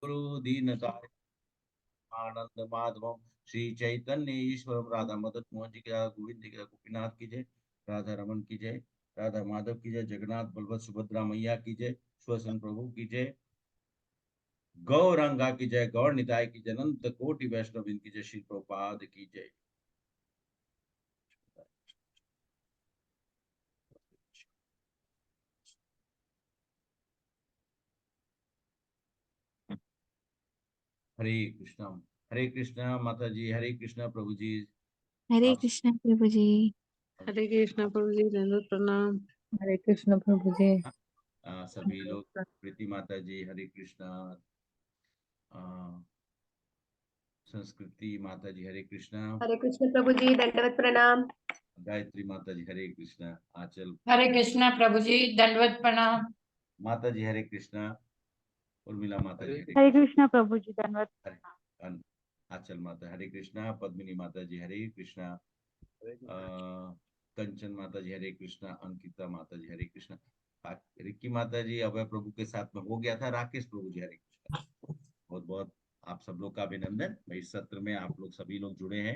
गुरु दीनताय आनंद माधवम श्री चैतन्य ईश्वर राधा मदन मोहन जी की जय, गोविंद जी की जय, गोपीनाथ की जय, राधा रमन की जय, राधा माधव की जय, जगन्नाथ बलभद्र सुभद्रा मैया की जय, श्वसन प्रभु की जय, गौरंगा की जय, गौर निताय की जय, अनंत कोटि वैष्णव की जय, श्री प्रभुपाद की जय। हरे कृष्णा माता जी, हरे कृष्णा प्रभु जी। हरे आप कृष्ण प्रभु जी। हरे कृष्णा प्रभु जी, दंडवत प्रणाम। हरे कृष्ण प्रभु जी। सभी लोग प्रीति माता जी हरे कृष्णा, संस्कृति माता जी हरे कृष्णा, हरे कृष्ण प्रभु जी, दंडवत प्रणाम। गायत्री माता जी हरे कृष्णा, आंचल हरे कृष्णा प्रभु जी, दंडवत प्रणाम। माता जी हरे कृष्णा, उर्मिला माता जी हरे कृष्ण प्रभु जी, धन्यवाद। आंचल माता हरे कृष्णा, पद्मिनी माता जी हरे कृष्णा, कंचन माता जी हरे कृष्णा, अंकिता माता जी हरे कृष्णा, रिक्की माता जी अभय प्रभु के साथ में हो गया था, राकेश प्रभु जी हरे कृष्णा। बहुत बहुत आप सब लोग का अभिनंदन। मैं इस सत्र में आप लोग सभी लोग जुड़े हैं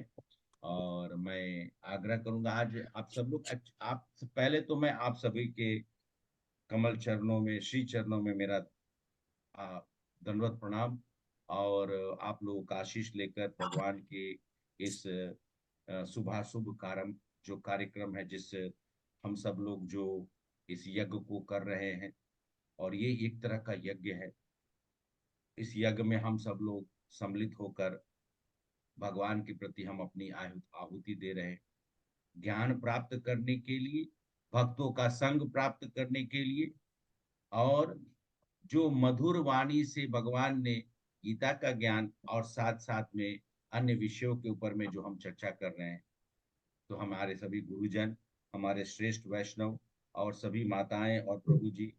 और मैं आग्रह करूंगा आज आप सब लोग, आप पहले तो मैं आप सभी के कमल चरणों में, श्री चरणों में मेरा दंडवत प्रणाम, और आप लोगों का आशीष लेकर भगवान के इस शुभाशुभ कार्यक्रम है, जिस हम सब लोग जो इस यज्ञ को कर रहे हैं, और ये एक तरह का यज्ञ है। इस यज्ञ में हम सब लोग सम्मिलित होकर भगवान के प्रति हम अपनी आहुति दे रहे हैं, ज्ञान प्राप्त करने के लिए, भक्तों का संग प्राप्त करने के लिए, और जो मधुर वाणी से भगवान ने गीता का ज्ञान और साथ साथ में अन्य विषयों के ऊपर में जो हम चर्चा कर रहे हैं, तो हमारे सभी गुरुजन, हमारे श्रेष्ठ वैष्णव और सभी माताएं और प्रभु जी,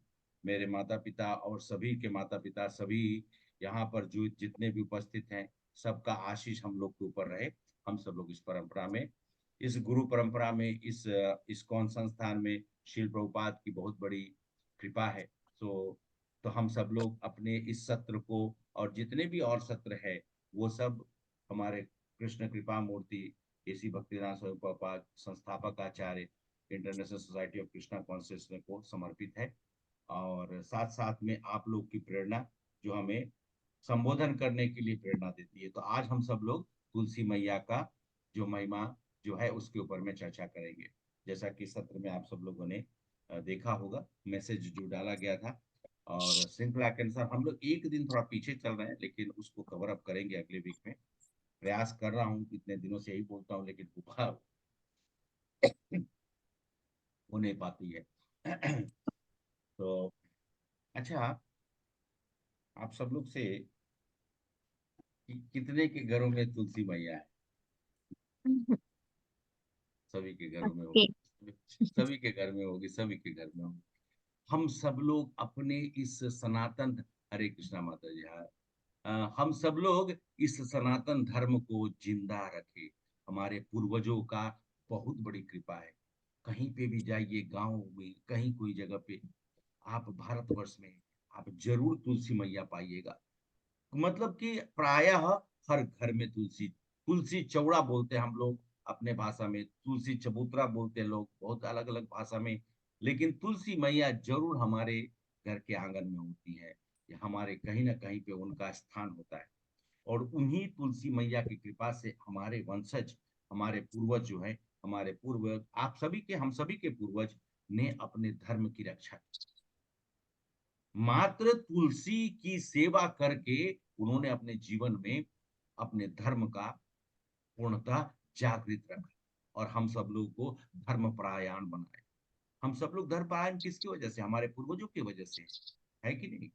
मेरे माता पिता और सभी के माता पिता, सभी यहाँ पर जो जितने भी उपस्थित हैं, सबका आशीष हम लोग के ऊपर रहे। हम सब लोग इस परंपरा में, इस गुरु परंपरा में, इस इस्कॉन संस्थान में श्रील प्रभुपाद की बहुत बड़ी कृपा है। तो हम सब लोग अपने इस सत्र को और जितने भी और सत्र है, वो सब हमारे कृष्ण कृपा मूर्ति केसी भक्तिदान स्वरूप प्रभुपाद संस्थापक आचार्य International Society of Krishna Consciousness को समर्पित है, और साथ साथ में आप लोग की प्रेरणा जो हमें संबोधन करने के लिए प्रेरणा देती है। तो आज हम सब लोग तुलसी मैया का जो महिमा जो है उसके ऊपर में चर्चा करेंगे। जैसा कि सत्र में आप सब लोगों ने देखा होगा, मैसेज जो डाला गया था, और श्रृंखला के अनुसार हम लोग एक दिन थोड़ा पीछे चल रहे हैं, लेकिन उसको कवर अप करेंगे अगले वीक में। प्रयास कर रहा हूँ, इतने दिनों से यही बोलता हूँ, लेकिन हो नहीं पाती है। तो अच्छा, आप सब लोग से कितने के घरों में तुलसी मैया है? सभी के घरों में होगी, सभी के घर में होगी, सभी के घर में होगी। हम सब लोग अपने इस सनातन, हरे कृष्णा माता जी, हम सब लोग इस सनातन धर्म को जिंदा रखे। हमारे पूर्वजों का बहुत बड़ी कृपा है। कहीं पे भी जाइए, गांव में कहीं कोई जगह पे, आप भारतवर्ष में आप जरूर तुलसी मैया पाइएगा। मतलब कि प्रायः हर घर में तुलसी, तुलसी चौड़ा बोलते हैं हम लोग अपने भाषा में, तुलसी चबूतरा बोलते हैं लोग बहुत अलग अलग भाषा में, लेकिन तुलसी मैया जरूर हमारे घर के आंगन में होती है, या हमारे कहीं ना कहीं पे उनका स्थान होता है। और उन्हीं तुलसी मैया की कृपा से हमारे वंशज, हमारे पूर्वज जो है, हमारे पूर्वज, आप सभी के, हम सभी के पूर्वज ने अपने धर्म की रक्षा की। मात्र तुलसी की सेवा करके उन्होंने अपने जीवन में अपने धर्म का पूर्णतः जागृत रखा, और हम सब लोग को धर्म परायण बनाए। हम सब लोग धर्म परायण किसकी वजह से? हमारे पूर्वजों की वजह से है कि नहीं?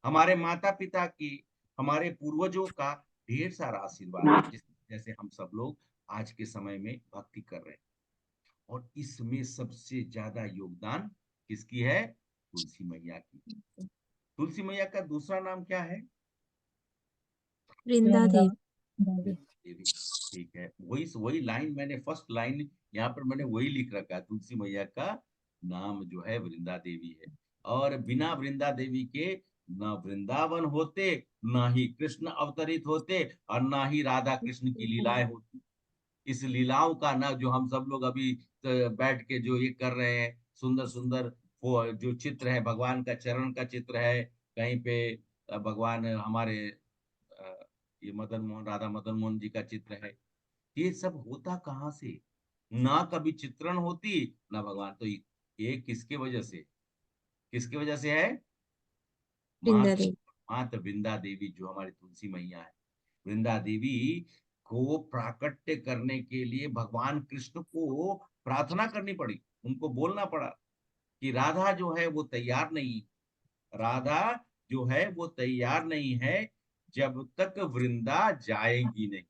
हमारे माता पिता की, हमारे पूर्वजों का ढेर सारा आशीर्वाद है, जिस जैसे हम सब लोग आज के समय में भक्ति कर रहे हैं। और इसमें सबसे ज्यादा योगदान किसकी है? तुलसी मैया की। तुलसी मैया का दूसरा नाम क्या है? वृंदा देवी। देवी। ठीक है, वही वही लाइन मैंने, फर्स्ट लाइन यहाँ पर मैंने वही लिख रखा है, तुलसी मैया का नाम जो है वृंदा देवी है। और बिना वृंदा देवी के न वृंदावन होते, न ही कृष्ण अवतरित होते, और न ही राधा कृष्ण की लीलाएं होती। इस लीलाओं का ना, जो हम सब लोग अभी बैठ के जो ये कर रहे हैं, सुंदर सुंदर वो जो चित्र है, भगवान का चरण का चित्र है, कहीं पे भगवान हमारे ये मदन मोहन, राधा मदन मोहन जी का चित्र है। ये सब होता कहाँ से? ना कभी चित्रण होती, ना भगवान। तो ये किसके वजह से, किसकी वजह से है? वृंदा मात देवी। मात वृंदा देवी, जो हमारी तुलसी मैया है। वृंदा देवी को प्राकट्य करने के लिए भगवान कृष्ण को प्रार्थना करनी पड़ी, उनको बोलना पड़ा कि राधा जो है वो तैयार नहीं, राधा जो है वो तैयार नहीं है, जब तक वृंदा जाएगी नहीं।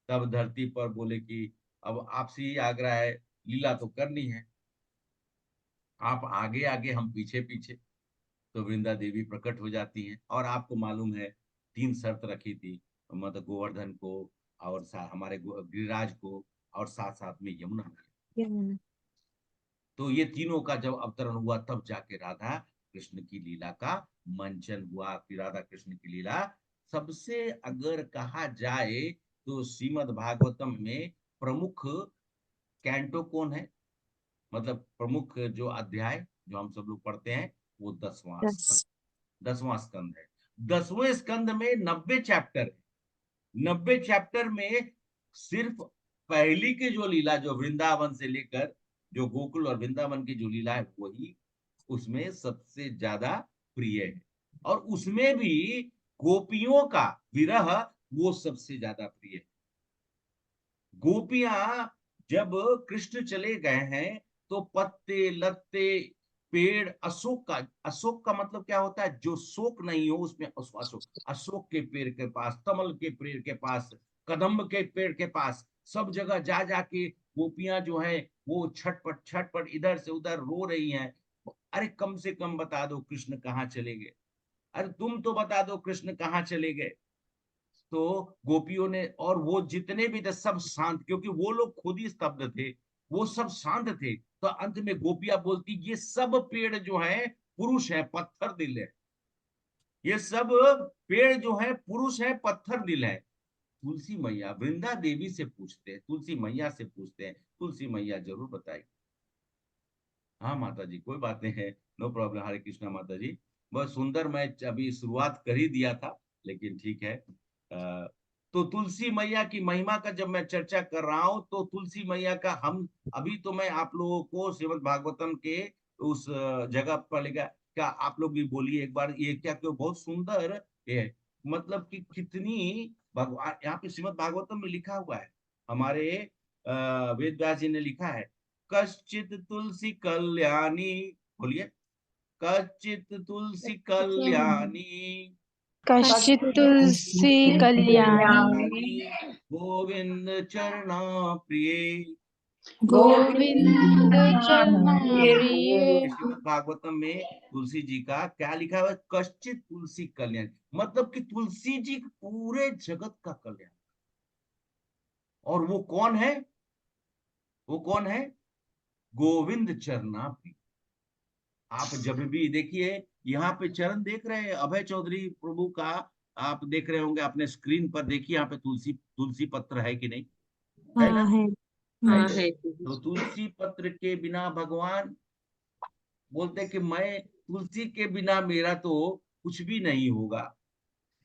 तब धरती पर बोले कि अब आपसे ही आग्रह है, लीला तो करनी है, आप आगे आगे हम पीछे पीछे। तो वृंदा देवी प्रकट हो जाती हैं, और आपको मालूम है 3 शर्त रखी थी, मतलब गोवर्धन को, और हमारे गिरिराज को, और साथ साथ में यमुना मैया। यमुना। तो ये तीनों का जब अवतरण हुआ, तब जाके राधा कृष्ण की लीला का मंचन हुआ। कि राधा कृष्ण की लीला सबसे अगर कहा जाए तो श्रीमद् भागवतम में प्रमुख कैंटो कौन है, मतलब प्रमुख जो अध्याय जो हम सब लोग पढ़ते हैं, वो 10वां स्कंद, 10। 10वां स्कंद है। 10वें स्कंद में 90 चैप्टर है। 90 चैप्टर में सिर्फ पहली की जो लीला, जो वृंदावन से लेकर जो गोकुल और वृंदावन की जो लीला है, वही उसमें सबसे ज्यादा प्रिय है। और उसमें भी गोपियों का विरह वो सबसे ज्यादा प्रिय है। गोपियां जब कृष्ण चले गए हैं, तो पत्ते लत्ते पेड़, अशोक का मतलब क्या होता है? जो शोक नहीं हो उसमें अशोक। अशोक के पेड़ के पास, कमल के पेड़ के पास, कदम्ब के पेड़ के पास, सब जगह जा जाके गोपियां जो है वो छटपट छटपट इधर से उधर रो रही हैं। अरे कम से कम बता दो कृष्ण कहाँ चले गए, अरे तुम तो बता दो कृष्ण कहाँ चले गए। तो गोपियों ने, और वो जितने भी थे सब शांत, क्योंकि वो लोग खुद ही स्तब्ध थे, वो सब शांत थे। तो अंत में गोपियां बोलती, ये सब पेड़ जो है पुरुष है, पत्थर दिल है। ये सब पेड़ जो है पुरुष है, पत्थर दिल है। तुलसी मैया वृंदा देवी से पूछते हैं, तुलसी मैया से पूछते हैं, तुलसी मैया जरूर बताएगी। हाँ माता जी, कोई बात नहीं है, नो प्रॉब्लम। हरे कृष्णा माता जी। बहुत सुंदर, मैं अभी शुरुआत कर ही दिया था, लेकिन ठीक है। तो तुलसी मैया की महिमा का जब मैं चर्चा कर रहा हूं, तो तुलसी मैया का हम अभी तो मैं आप लोगों को श्रीमद् भागवतम के उस जगह पर लेगा, क्या आप लोग भी बोलिए एक बार, ये क्या क्यों बहुत सुंदर है, मतलब कि कितनी भगवान, यहाँ पे श्रीमद् भागवतम में लिखा हुआ है, हमारे वेद व्यास जी ने लिखा है, कश्चित तुलसी कल्याणी, बोलिए, कश्चित तुलसी कल्याणी, कश्चित् तुलसी कल्याणी गोविंद चरणा प्रिय। गोविंद चरणा प्रिय। श्रीमद् भागवतम में तुलसी जी का क्या लिखा हुआ है? कश्चित तुलसी कल्याण, मतलब कि तुलसी जी पूरे जगत का कल्याण। और वो कौन है? वो कौन है? गोविंद चरणा प्रिय। आप जब भी देखिए, यहाँ पे चरण देख रहे हैं अभय चौधरी प्रभु का, आप देख रहे होंगे अपने स्क्रीन पर, देखिए यहाँ पे तुलसी तुलसी पत्र है कि नहीं, है हाँ ना? है। है। हाँ है। तो तुलसी पत्र के बिना भगवान बोलते कि मैं, तुलसी के बिना मेरा तो कुछ भी नहीं होगा।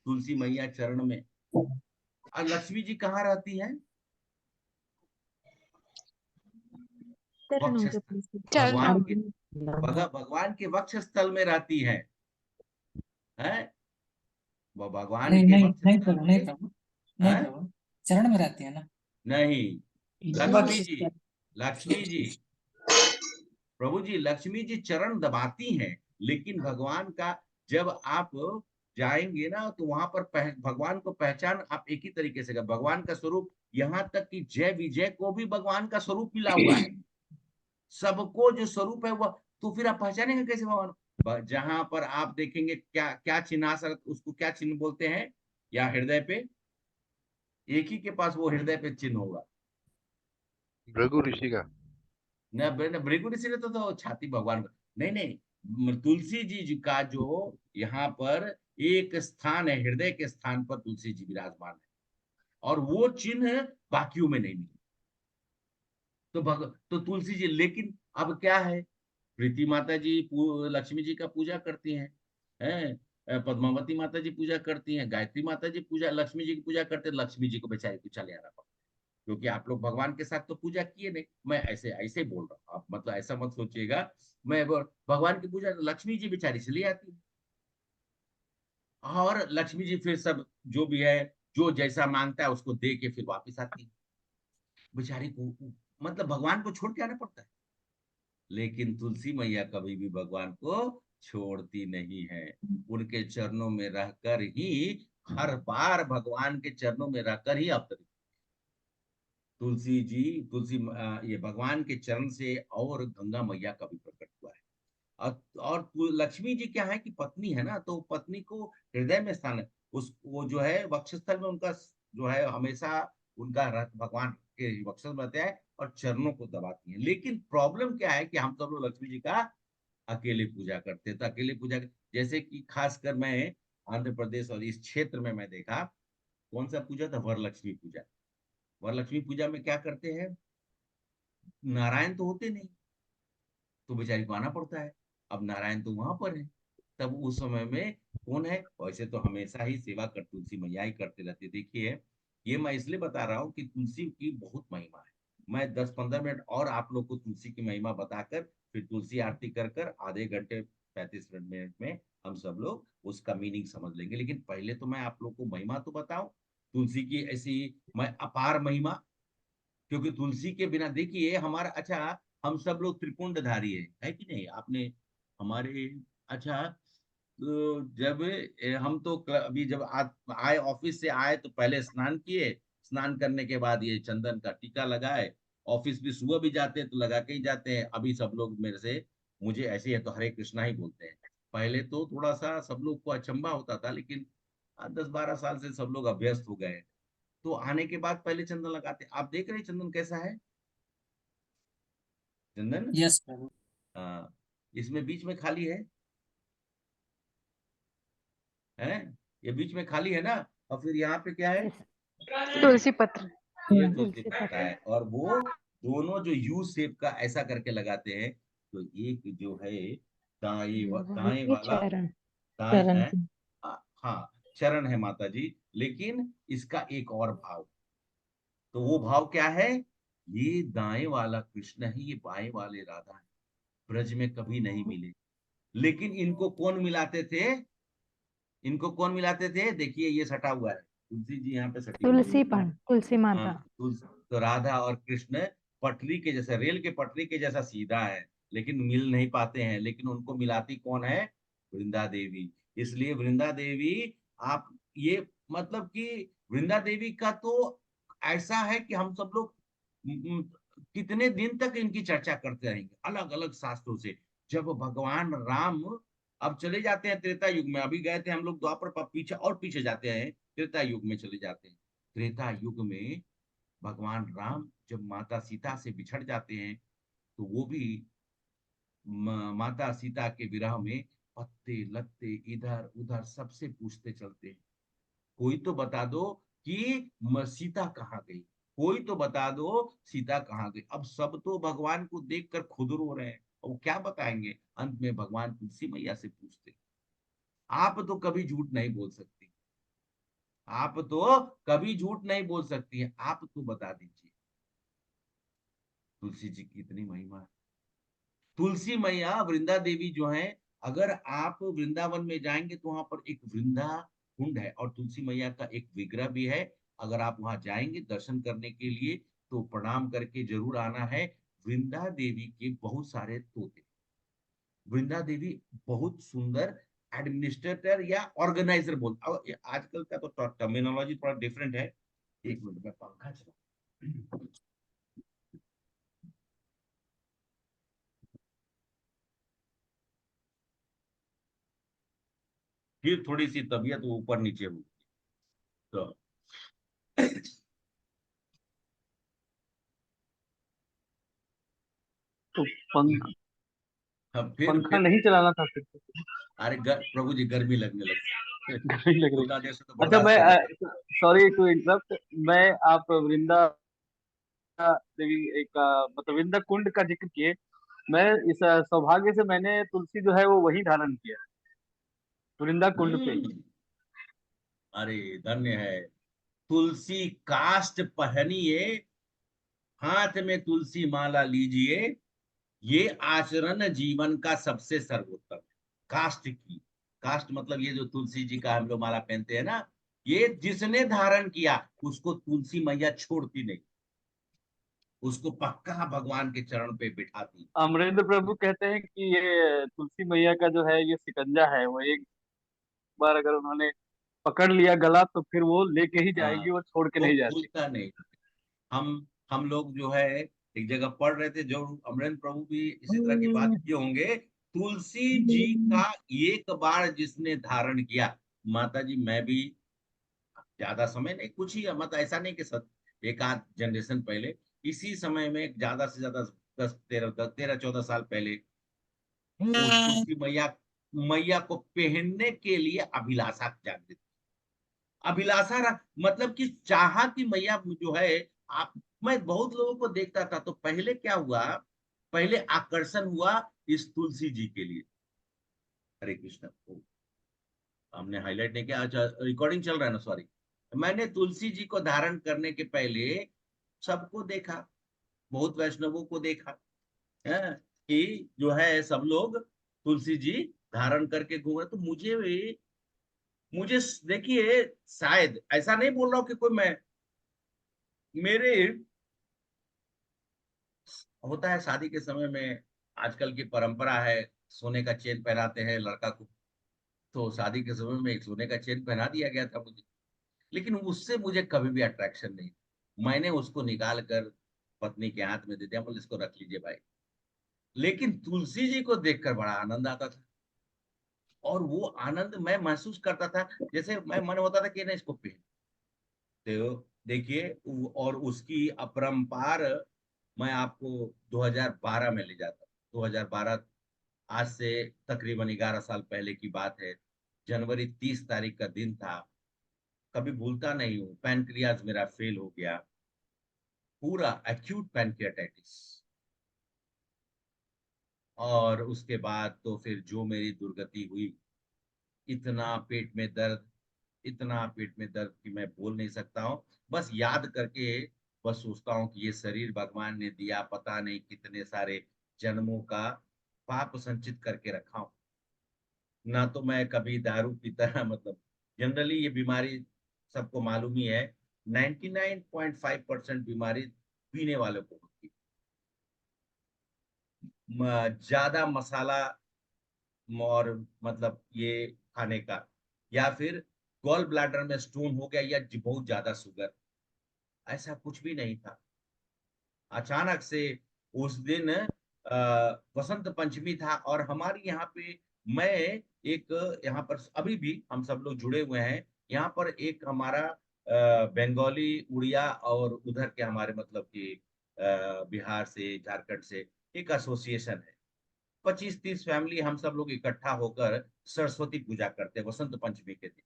तुलसी मैया चरण में। और लक्ष्मी जी कहाँ रहती है? चरणों के वक्षस्थल। पास। भगवान चरणों के, भगवान के वक्ष स्थल में रहती है? वो भगवान नहीं के नहीं वक्ष नहीं स्थल प्रभु, नहीं में प्रभु, नहीं है? प्रभु, चरण में रहती है ना। नहीं, लक्ष्मी बख्श। जी, लक्ष्मी जी, प्रभु जी, लक्ष्मी जी चरण दबाती हैं, लेकिन भगवान का जब आप जाएंगे ना, तो वहां पर भगवान को पहचान आप एक ही तरीके से कर, भगवान का स्वरूप, यहाँ तक कि जय विजय को भी भगवान का स्वरूप मिला हुआ है। सबको जो स्वरूप है वह, तो फिर आप पहचानेंगे कैसे भगवान? जहां पर आप देखेंगे क्या क्या चिन्हासन, उसको क्या चिन्ह बोलते हैं, या हृदय पे, एक ही के पास वो हृदय पे चिन्ह होगा। भृगु ऋषि का। न भृगु ऋषि ने तो छाती भगवान, नहीं नहीं, तुलसी जी का जो यहाँ पर एक स्थान है, हृदय के स्थान पर तुलसी जी विराजमान है, और वो चिन्ह बाकियों में नहीं मिले। तो तुलसी जी, लेकिन अब क्या है, प्रीति माता जी लक्ष्मी जी का पूजा करती हैं, पद्मावती माता जी पूजा करती हैं, गायत्री माता जी पूजा लक्ष्मी जी की पूजा करते हैं। लक्ष्मी जी को बेचारी को चले आना पड़ता है, क्योंकि आप लोग भगवान के साथ तो पूजा किए नहीं। मैं ऐसे ऐसे ही बोल रहा हूँ, आप मतलब ऐसा मत सोचिएगा। भगवान की पूजा लक्ष्मी जी बेचारी से ले आती है, और लक्ष्मी जी फिर सब जो भी है, जो जैसा मांगता है उसको दे के फिर वापिस आती है बेचारी को। मतलब भगवान को छोड़ के आना पड़ता है। लेकिन तुलसी मैया कभी भी भगवान को छोड़ती नहीं है, उनके चरणों में रहकर ही, हर बार भगवान के चरणों में रहकर ही अवतरित। तुलसी जी, ये भगवान के चरण से और गंगा मैया का भी प्रकट हुआ है। और लक्ष्मी जी क्या है कि पत्नी है ना, तो पत्नी को हृदय में स्थान है, उस वो जो है वक्षस्थल में उनका जो है हमेशा उनका रथ भगवान के वक्षस्थल में रहते हैं और चरणों को दबाती हैं। लेकिन प्रॉब्लम क्या है कि हम सब लोग लक्ष्मी जी का अकेले पूजा करते हैं। तो अकेले पूजा जैसे कि खासकर मैं आंध्र प्रदेश और इस क्षेत्र में मैं देखा, कौन सा पूजा था, वरलक्ष्मी पूजा। वरलक्ष्मी पूजा में क्या करते हैं, नारायण तो होते नहीं, तो बेचारी को आना पड़ता है। अब नारायण तो वहां पर है, तब उस समय में कौन है, वैसे तो हमेशा ही सेवा कर तुलसी मैया ही करते रहते। देखिए, ये मैं इसलिए बता रहा हूँ कि तुलसी की बहुत महिमा है। मैं 10-15 मिनट और आप लोग को तुलसी की महिमा बताकर फिर तुलसी आरती कर कर आधे घंटे 35 मिनट में हम सब लोग उसका मीनिंग समझ लेंगे। लेकिन पहले तो मैं आप लोग को महिमा तो बताऊं, तुलसी की ऐसी मैं अपार महिमा। क्योंकि तुलसी के बिना देखिए हमारा, अच्छा, हम सब लोग त्रिपुंडधारी है कि नहीं, आपने हमारे, अच्छा, तो जब हम तो अभी जब आए ऑफिस से आए तो पहले स्नान किए, स्नान करने के बाद ये चंदन का टीका लगाए। ऑफिस भी सुबह भी जाते हैं तो लगा के ही जाते हैं। अभी सब लोग मेरे से, मुझे ऐसे है तो हरे कृष्णा ही बोलते हैं। पहले तो थोड़ा सा सब लोग को अचंभा होता था, लेकिन 10-12 साल से सब लोग अभ्यस्त हो गए हैं। तो आने के बाद पहले चंदन लगाते। आप देख रहे हैं चंदन कैसा है, चंदन। यस प्रभु। हाँ, इसमें बीच में खाली है, ये बीच में खाली है ना। और फिर यहाँ पे क्या है, तुलसी पत्र। ये तुलसी तुलसी पत्ता पत्र। है, और वो दोनों जो यू शेप का ऐसा करके लगाते हैं। तो एक जो है दाएं ये वाला, चरण, दाएं चरण है, की। हाँ, चरण है माता जी। लेकिन इसका एक और भाव, तो वो भाव क्या है, ये दाएं वाला कृष्ण है, ये बाएं वाले राधा है। ब्रज में कभी नहीं मिले, लेकिन इनको कौन मिलाते थे, इनको कौन मिलाते थे, देखिए ये सटा हुआ है, तुलसी जी यहाँ पे सटी हुई है। तुलसी पण, तुलसी हाँ, माता। तो राधा और कृष्ण पटरी के जैसा, रेल के पटरी के जैसा सीधा है, लेकिन मिल नहीं पाते हैं। लेकिन उनको मिलाती कौन है, वृंदा देवी। इसलिए वृंदा देवी, आप ये मतलब कि वृंदा देवी का तो ऐसा है कि हम सब लोग कितने दिन तक इनकी चर्चा करते रहेंगे अलग अलग शास्त्रों से। जब भगवान राम अब चले जाते हैं त्रेता युग में, अभी गए थे हम लोग द्वापर पर, पीछे और पीछे जाते हैं, त्रेता युग में चले जाते हैं। त्रेता युग में भगवान राम जब माता सीता से बिछड़ जाते हैं, तो वो भी माता सीता के विरह में पत्ते लत्ते इधर उधर सबसे पूछते चलते हैं, कोई तो बता दो कि सीता कहाँ गई, कोई तो बता दो सीता कहाँ गई। अब सब तो भगवान को देखकर खुद रो रहे हैं, और वो क्या बताएंगे। अंत में भगवान तुलसी मैया से पूछते, आप तो कभी झूठ नहीं बोल सकती, आप तो कभी झूठ नहीं बोल सकती है, आप तो बता दीजिए। तुलसी जी की इतनी महिमा है। तुलसी मैया वृंदा देवी जो है, अगर आप वृंदावन में जाएंगे तो वहां पर एक वृंदा कुंड है, और तुलसी मैया का एक विग्रह भी है। अगर आप वहां जाएंगे दर्शन करने के लिए तो प्रणाम करके जरूर आना है। वृंदा देवी के बहुत सारे तोते, वृंदा देवी बहुत सुंदर एडमिनिस्ट्रेटर या ऑर्गेनाइजर बोल, आजकल का तो टर्मिनोलॉजी थोड़ा डिफरेंट है। एक मिनट में पंखा चला, फिर थोड़ी सी तबीयत ऊपर नीचे हुई तो तो पंख अब पंखा फिर नहीं चलाना था फिर तो। अरे प्रभु जी गर्मी लगने लगी। गर्मी लग रही। उतना देर से तो अच्छा बर्दाश्त मैं नहीं कर सकता। सॉरी टू इंटरप्ट, मैं आप वृंदा देवी एक मतलब वृंदा कुंड का जिक्र किए। मैं इस सौभाग्य से मैंने तुलसी जो है वो वही धारण किया, वृंदा कुंड पे ही। हम्म, अरे धन्य है। तुलसी काष्ठ पहनिए, हाथ में तुलसी माला लीजिए, ये आचरण जीवन का सबसे सर्वोत्तम है। काष्ठ की, काष्ठ मतलब ये जो तुलसी जी का हम लोग माला पहनते हैं ना, ये जिसने धारण किया उसको तुलसी मैया छोड़ती नहीं, उसको पक्का भगवान के चरण पे बिठाती। अमरेंद्र प्रभु कहते हैं कि ये तुलसी मैया का जो है ये शिकंजा है, वो एक बार अगर उन्होंने पकड़ लिया गला तो फिर वो लेके ही हाँ, जाएंगी, वो छोड़ के वो नहीं जाती। भूलता नहीं। हम लोग जो है एक जगह पढ़ रहे थे, जो अमरेंद्र प्रभु भी इसी तरह की बात किए होंगे। तुलसी जी का एक बार जिसने धारण किया, माता जी मैं भी ज्यादा समय नहीं, कुछ ही मतलब ऐसा नहीं कि सब एक आध जनरेशन पहले, इसी समय में ज्यादा से ज्यादा 10 13 14 साल पहले उस तुलसी मैया मैया को पहनने के लिए अभिलाषा जागृत, अभिलाषा मतलब कि चाहा कि मैया जो है आप, मैं बहुत लोगों को देखता था, तो पहले क्या हुआ, पहले आकर्षण हुआ इस तुलसी जी के लिए। हरे कृष्ण। हमने हाईलाइट नहीं किया, अच्छा रिकॉर्डिंग चल रहा है ना, सॉरी। मैंने तुलसी जी को धारण करने के पहले सबको देखा, बहुत वैष्णवों को देखा है कि जो है सब लोग तुलसी जी धारण करके घूम रहे, तो मुझे भी, मुझे देखिए, शायद ऐसा नहीं बोल रहा हूँ कि कोई मैं, मेरे होता है शादी के समय में, आजकल की परंपरा है सोने का चेन पहनाते हैं लड़का को, तो शादी के समय में एक सोने का चेन पहना दिया गया था मुझे, लेकिन उससे मुझे कभी भी अट्रैक्शन नहीं। मैंने उसको निकाल कर पत्नी के हाथ में दे दिया, बोले इसको रख लीजिए भाई। लेकिन तुलसी जी को देखकर बड़ा आनंद आता था, और वो आनंद मैं महसूस करता था, जैसे मैं मन होता था कि नहीं इसको पहन। तो देखिए और उसकी अपरंपार, मैं आपको 2012 में ले जाता हूँ। 2012, आज से तकरीबन 11 साल पहले की बात है। जनवरी 30 तारीख का दिन था, कभी भूलता नहीं हूँ। पैनक्रियाज मेरा फेल हो गया, पूरा एक्यूट पैनक्रियाटाइटिस। और उसके बाद तो फिर जो मेरी दुर्गति हुई, इतना पेट में दर्द, इतना पेट में दर्द कि मैं बोल नहीं सकता हूँ। बस याद करके बस सोचता हूँ कि ये शरीर भगवान ने दिया, पता नहीं कितने सारे जन्मों का पाप संचित करके रखा हूँ। ना तो मैं कभी दारू पीता मतलब, जनरली ये बीमारी सबको मालूम ही है, 99.5% बीमारी पीने वालों को होती है। ज्यादा मसाला और मतलब ये खाने का, या फिर गॉल ब्लैडर में स्टोन हो गया, या बहुत ज्यादा शुगर, ऐसा कुछ भी नहीं था। अचानक से उस दिन वसंत पंचमी था, और हमारे यहाँ पे, मैं एक, यहाँ पर अभी भी हम सब लोग जुड़े हुए हैं। यहाँ पर एक हमारा बंगाली, उड़िया और उधर के हमारे मतलब कि बिहार से, झारखंड से एक एसोसिएशन है। 25-30 फैमिली हम सब लोग इकट्ठा होकर सरस्वती पूजा करते हैं वसंत पंचमी के दिन।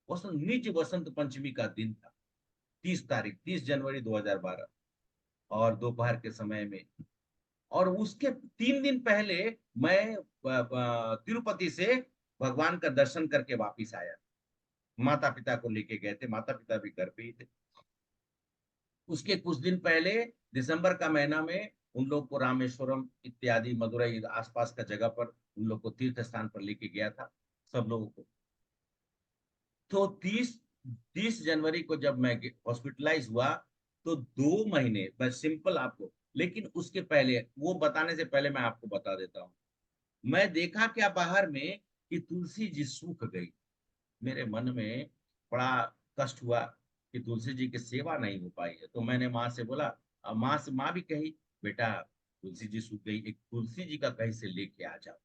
वसंत निज वसंत पंचमी का दिन था, 30 तारीख, 30 जनवरी 2012, और दोपहर के समय में। और उसके 3 दिन पहले मैं तिरुपति से भगवान का दर्शन करके वापिस आया। माता पिता को लेके गए थे, माता पिता भी घर पे ही थे। उसके कुछ दिन पहले दिसंबर का महीना में उन लोग को रामेश्वरम इत्यादि मदुरई आसपास का जगह पर उन लोग को तीर्थ स्थान पर लेके गया था सब लोगों को। तो 30 जनवरी को जब मैं हॉस्पिटलाइज हुआ, तो 2 महीने, बस सिंपल आपको, लेकिन उसके पहले, वो बताने से पहले मैं आपको बता देता हूँ। मैं देखा क्या बाहर में कि तुलसी जी सूख गई। मेरे मन में बड़ा कष्ट हुआ कि तुलसी जी की सेवा नहीं हो पाई है। तो मैंने माँ से बोला, माँ से, माँ भी कही बेटा तुलसी जी सूख गई, एक तुलसी जी का कहीं से लेके आ जाओ।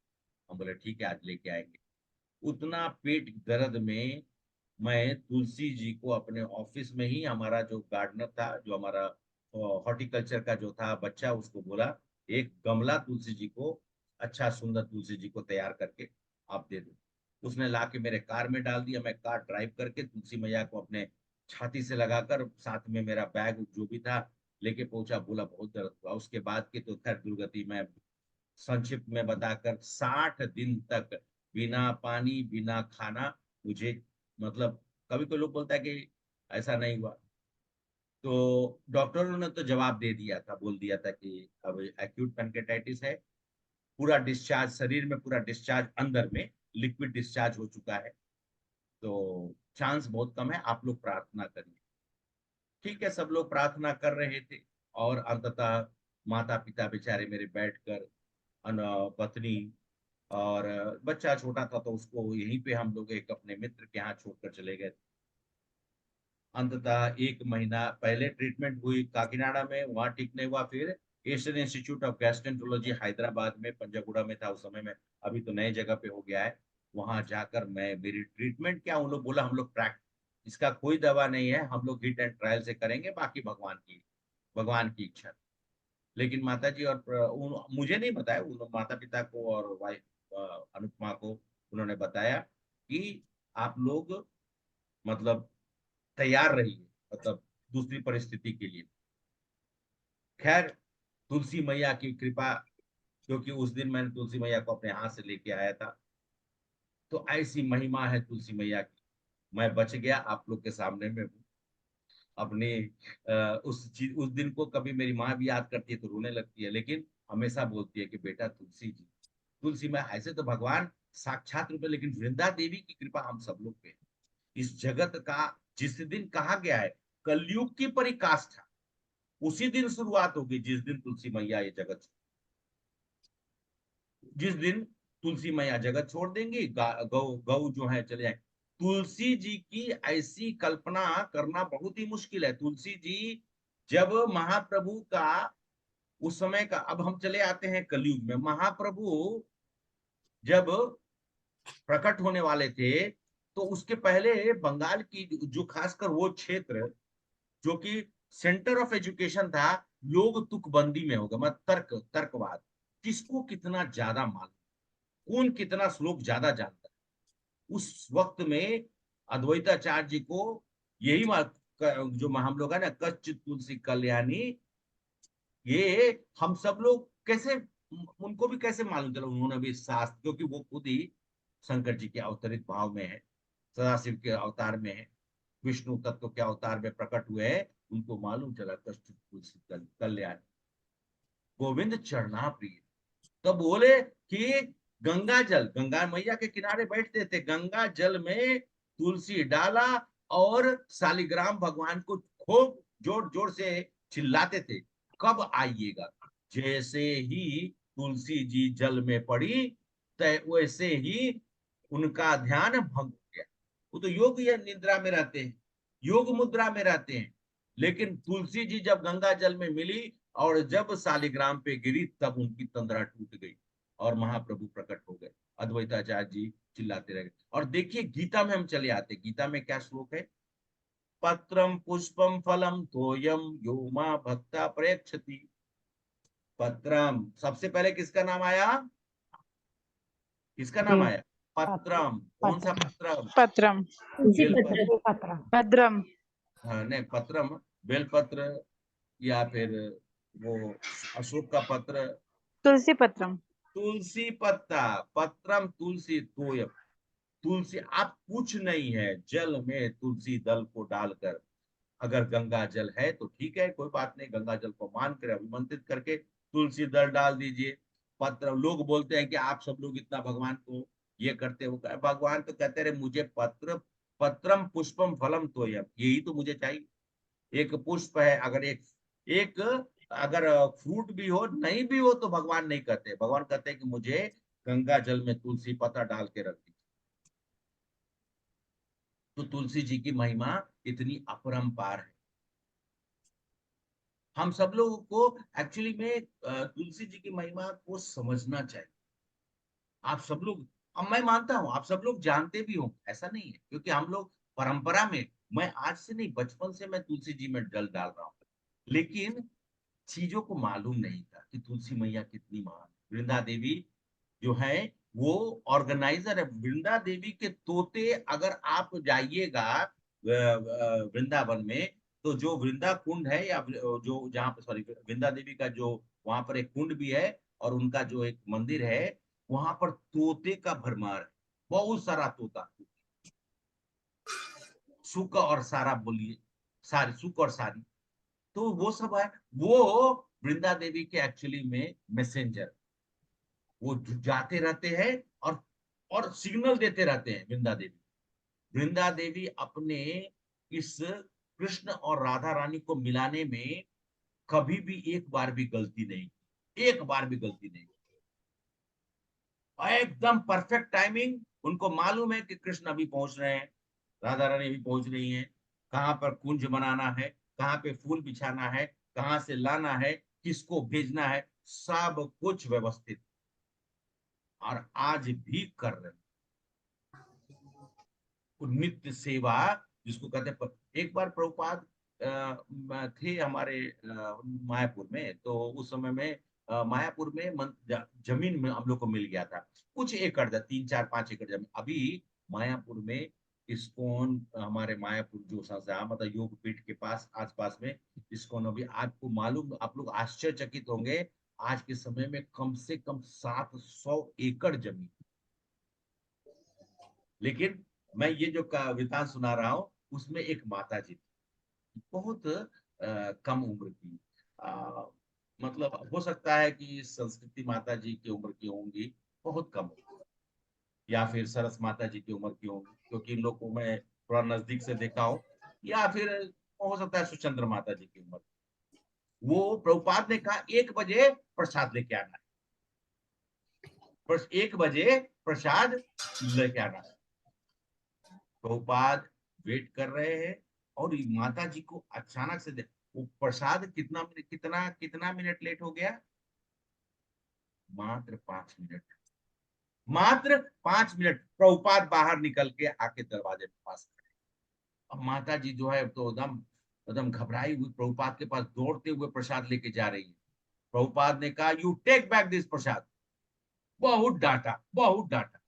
हम बोले ठीक है आज लेके आएंगे। उतना पेट दर्द में मैं तुलसी जी को अपने ऑफिस में ही, हमारा जो गार्डनर था, जो हमारा हॉर्टिकल्चर का जो था बच्चा, उसको बोला एक गमला तुलसी जी को अच्छा सुंदर तुलसी जी को तैयार करके आप दे दो। उसने ला के मेरे कार में डाल दिया। मैं कार ड्राइव करके तुलसी मैया को अपने छाती से लगाकर साथ में मेरा बैग जो भी था लेके पहुंचा। बोला बहुत दर्द हुआ। उसके बाद की तो खैर दुर्गति मैं संक्षिप्त में बताकर 60 दिन तक बिना पानी बिना खाना मुझे, मतलब कभी कोई लोग बोलता है कि ऐसा नहीं हुआ, तो डॉक्टरों ने तो जवाब दे दिया था, बोल दिया था कि अब एक्यूट पैंक्रेटाइटिस है, पूरा डिस्चार्ज शरीर में, पूरा डिस्चार्ज अंदर में लिक्विड डिस्चार्ज हो चुका है, तो चांस बहुत कम है, आप लोग प्रार्थना करिए। ठीक है, सब लोग प्रार्थना कर रहे थे और अंततः माता पिता बेचारे मेरे बैठकर पत्नी और बच्चा छोटा था तो उसको यहीं पे हम लोग एक अपने मित्र के यहाँ छोड़कर चले गए। अंततः 1 महीना पहले ट्रीटमेंट हुई काकीनाडा में, वहां ठीक नहीं हुआ। फिर एशियन इंस्टीट्यूट ऑफ गैस्ट्रेंटरोलॉजी हैदराबाद में, पंजागुड़ा में था उस समय में, अभी तो नई जगह पे हो गया है। वहां जाकर मैं मेरी ट्रीटमेंट क्या, उन लोग बोला हम लोग इसका कोई दवा नहीं है, हम लोग हिट एंड ट्रायल से करेंगे, बाकी भगवान की इच्छा। लेकिन माता जी और मुझे नहीं बताया, उन माता पिता को और वाइफ अनुपमा को उन्होंने बताया कि आप लोग मतलब तैयार रहिए, मतलब दूसरी परिस्थिति के लिए। खैर तुलसी मैया की कृपा, क्योंकि उस दिन मैंने तुलसी मैया को अपने हाथ से लेके आया था, तो ऐसी महिमा है तुलसी मैया की। मैं बच गया, आप लोग के सामने में हूँ। अपने उस दिन को कभी मेरी माँ भी याद करती है तो रोने लगती है, लेकिन हमेशा बोलती है कि बेटा तुलसी जी, तुलसी मैया ऐसे तो भगवान साक्षात रूप है, लेकिन वृंदा देवी की कृपा हम सब लोग पे है। इस जगत का जिस दिन कहा गया है कलयुग की पराकाष्ठा, उसी दिन शुरुआत होगी जिस दिन तुलसी मैया ये जगत, जिस दिन तुलसी मैया जगत छोड़ देंगी, गौ गौ जो है चले जाए। तुलसी जी की ऐसी कल्पना करना बहुत ही मुश्किल है। तुलसी जी जब महाप्रभु का उस समय का, अब हम चले आते हैं कलयुग में, महाप्रभु जब प्रकट होने वाले थे तो उसके पहले बंगाल की जो खासकर वो क्षेत्र जो कि सेंटर ऑफ एजुकेशन था, लोग तुकबंदी में हो गए, मतलब तर्कवाद, किसको कितना ज्यादा मालूम, कौन कितना श्लोक ज्यादा जानता है। उस वक्त में अद्वैताचार्य जी को यही जो हम लोग है ना, कच्चित तुलसी कल्याणी, ये हम सब लोग कैसे, उनको भी कैसे मालूम चला, उन्होंने भी शास्त्र, क्योंकि वो खुद ही शंकर जी के अवतरित भाव में है, सदाशिव के अवतार में है, विष्णु तत्व के अवतार में प्रकट हुए हैं, उनको मालूम चला कच्चित तुलसी कल्याणी गोविंद चरना प्रिय। तब बोले कि गंगा जल, गंगा मैया के किनारे बैठते थे, गंगा जल में तुलसी डाला और शालिग्राम भगवान को खूब जोर जोर से चिल्लाते थे, कब आइएगा। जैसे ही तुलसी जी जल में पड़ी वैसे ही उनका ध्यान भंग हो गया। वो तो योग या निद्रा में रहते हैं, योग मुद्रा में रहते हैं, लेकिन तुलसी जी जब गंगा जल में मिली और जब शालिग्राम पे गिरी तब उनकी तंद्रा टूट गई और महाप्रभु प्रकट हो गए। अद्वैताचार्य जी चिल्लाते रहे। और देखिए गीता में हम चले आते, गीता में क्या श्लोक है, पत्रम पुष्पम फलम तोयम यो मां भक्ता प्रयच्छति। पत्रम, सबसे पहले किसका नाम आया, किसका नाम आया, पत्रम, कौन सा पत्रम, पत्रम तुलसी बेलपत्र, पत्र भद्रम हाँ नहीं पत्रम बेलपत्र, या फिर वो अशोक का पत्र, तुलसी पत्रम तुलसी पत्ता, पत्रम तुलसी तोयम। तुलसी, आप कुछ नहीं है, जल में तुलसी दल को डालकर, अगर गंगा जल है तो ठीक है, कोई बात नहीं, गंगा जल को मान कर अभिमंत्रित करके तुलसी दल डाल दीजिए। पत्र, लोग बोलते हैं कि आप सब लोग इतना भगवान को ये करते हो, भगवान तो कहते रहे मुझे पत्रम पुष्पम फलम तोयम, यही तो मुझे चाहिए। एक पुष्प है, अगर एक एक अगर फ्रूट भी हो नहीं भी हो तो भगवान नहीं कहते, भगवान कहते हैं कि मुझे गंगा जल में तुलसी पत्ता डाल के रख दीजिए। तो तुलसी जी की महिमा इतनी अपरंपार है। हम सब लोगों को एक्चुअली में तुलसी जी की महिमा को समझना चाहिए। आप सब लोग, अब मैं मानता हूं आप सब लोग जानते भी हो, ऐसा नहीं है, क्योंकि हम लोग परंपरा में, मैं आज से नहीं बचपन से मैं तुलसी जी में जल डाल रहा हूँ, लेकिन चीजों को मालूम नहीं था कि तुलसी मैया कितनी महान, वृंदा देवी जो है वो ऑर्गेनाइजर है। वृंदा देवी के तोते, अगर आप जाइएगा वृंदावन में, तो जो वृंदा कुंड है, या जो जहाँ पर, सॉरी, वृंदा देवी का जो वहां पर एक कुंड भी है और उनका जो एक मंदिर है, वहां पर तोते का भरमार है, बहुत सारा तोता। सुक और सारा बोलिए, सारी, सुक और सारी, तो वो सब है। वो वृंदा देवी के एक्चुअली में मैसेंजर, वो जाते रहते हैं और सिग्नल देते रहते हैं। वृंदा देवी अपने इस कृष्ण और राधा रानी को मिलाने में कभी भी एक बार भी गलती नहीं, एक बार भी गलती नहीं, एकदम परफेक्ट टाइमिंग। उनको मालूम है कि कृष्ण अभी पहुंच रहे हैं, राधा रानी भी पहुंच रही हैं, कहाँ पर कुंज बनाना है, कहाँ पे फूल बिछाना है, कहाँ से लाना है, किसको भेजना है, सब कुछ व्यवस्थित, और आज भी कर रहे हैं नित्य सेवा, जिसको कहते हैं। एक बार प्रभुपाद थे हमारे मायापुर में, तो उस समय में मायापुर में जमीन में हम लोग को मिल गया था, कुछ एकड़, 3-4-5 एकड़ जमीन। अभी मायापुर में इस्कॉन, हमारे मायापुर जो संस्था, मतलब योग पीठ के पास आसपास में इस्कॉन, अभी आपको मालूम, आप लोग आश्चर्यचकित होंगे, आज के समय में कम से कम 700 एकड़ जमीन। लेकिन मैं ये जो कविता सुना रहा हूँ, उसमें एक माता जी थी, बहुत कम उम्र की, मतलब हो सकता है कि संस्कृति माता जी की उम्र की होंगी, बहुत कम, या फिर सरस माता जी की उम्र की होंगी, क्योंकि इन लोग को मैं थोड़ा नजदीक से देखा हूँ, या फिर हो सकता है सुचंद्र माता जी की उम्र। वो प्रभुपाद ने कहा 1 बजे प्रसाद लेके आना है, 1 बजे प्रसाद लेके आना है। प्रभुपाद वेट कर रहे हैं, और माता जी को अचानक से वो प्रसाद कितना मिनट लेट हो गया, मात्र 5 मिनट, मात्र 5 मिनट। प्रभुपाद बाहर निकल के आके दरवाजे के पास खड़े। अब माता जी जो है तो एकदम एकदम घबराई हुई प्रभुपाद के पास दौड़ते हुए प्रसाद लेके जा रही है। प्रभुपाद ने कहा, you take back this prasad. बहुत डांटा, बहुत डांटा,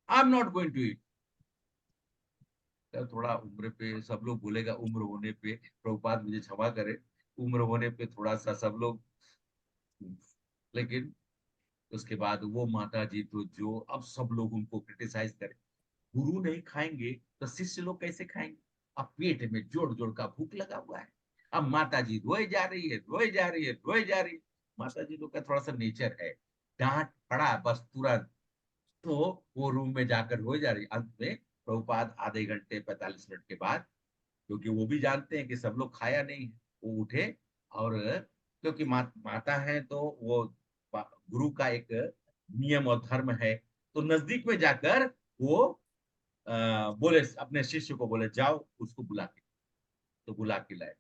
I am not going to eat. थोड़ा उम्र पे सब लोग बोलेगा, उम्र होने पे, प्रभुपाद मुझे क्षमा करे, उम्र होने पे थोड़ा सा सब लोग, लेकिन उसके बाद वो माता जी तो, जो अब सब लोग उनको क्रिटिसाइज करें, गुरु नहीं खाएंगे तो शिष्य लोग कैसे खाएंगे। अब पेट में जोड़ जोड़ का भूख लगा हुआ है, अब माता जी रोए जा रही है, रोए जा रही है, रोए जा रही है। माता जी लोग का थोड़ा सा नेचर है, डांट पड़ा बस तुरंत, तो वो रूम में जाकर रोए जा रही है। अंत में प्रभुपाद आधे घंटे 45 मिनट के बाद, क्योंकि वो भी जानते हैं कि सब लोग खाया नहीं है, वो उठे, और क्योंकि माता है तो वो गुरु का एक नियम और धर्म है, तो नजदीक में जाकर वो बोले, अपने शिष्य को बोले, जाओ उसको बुला के, तो बुला के लाए।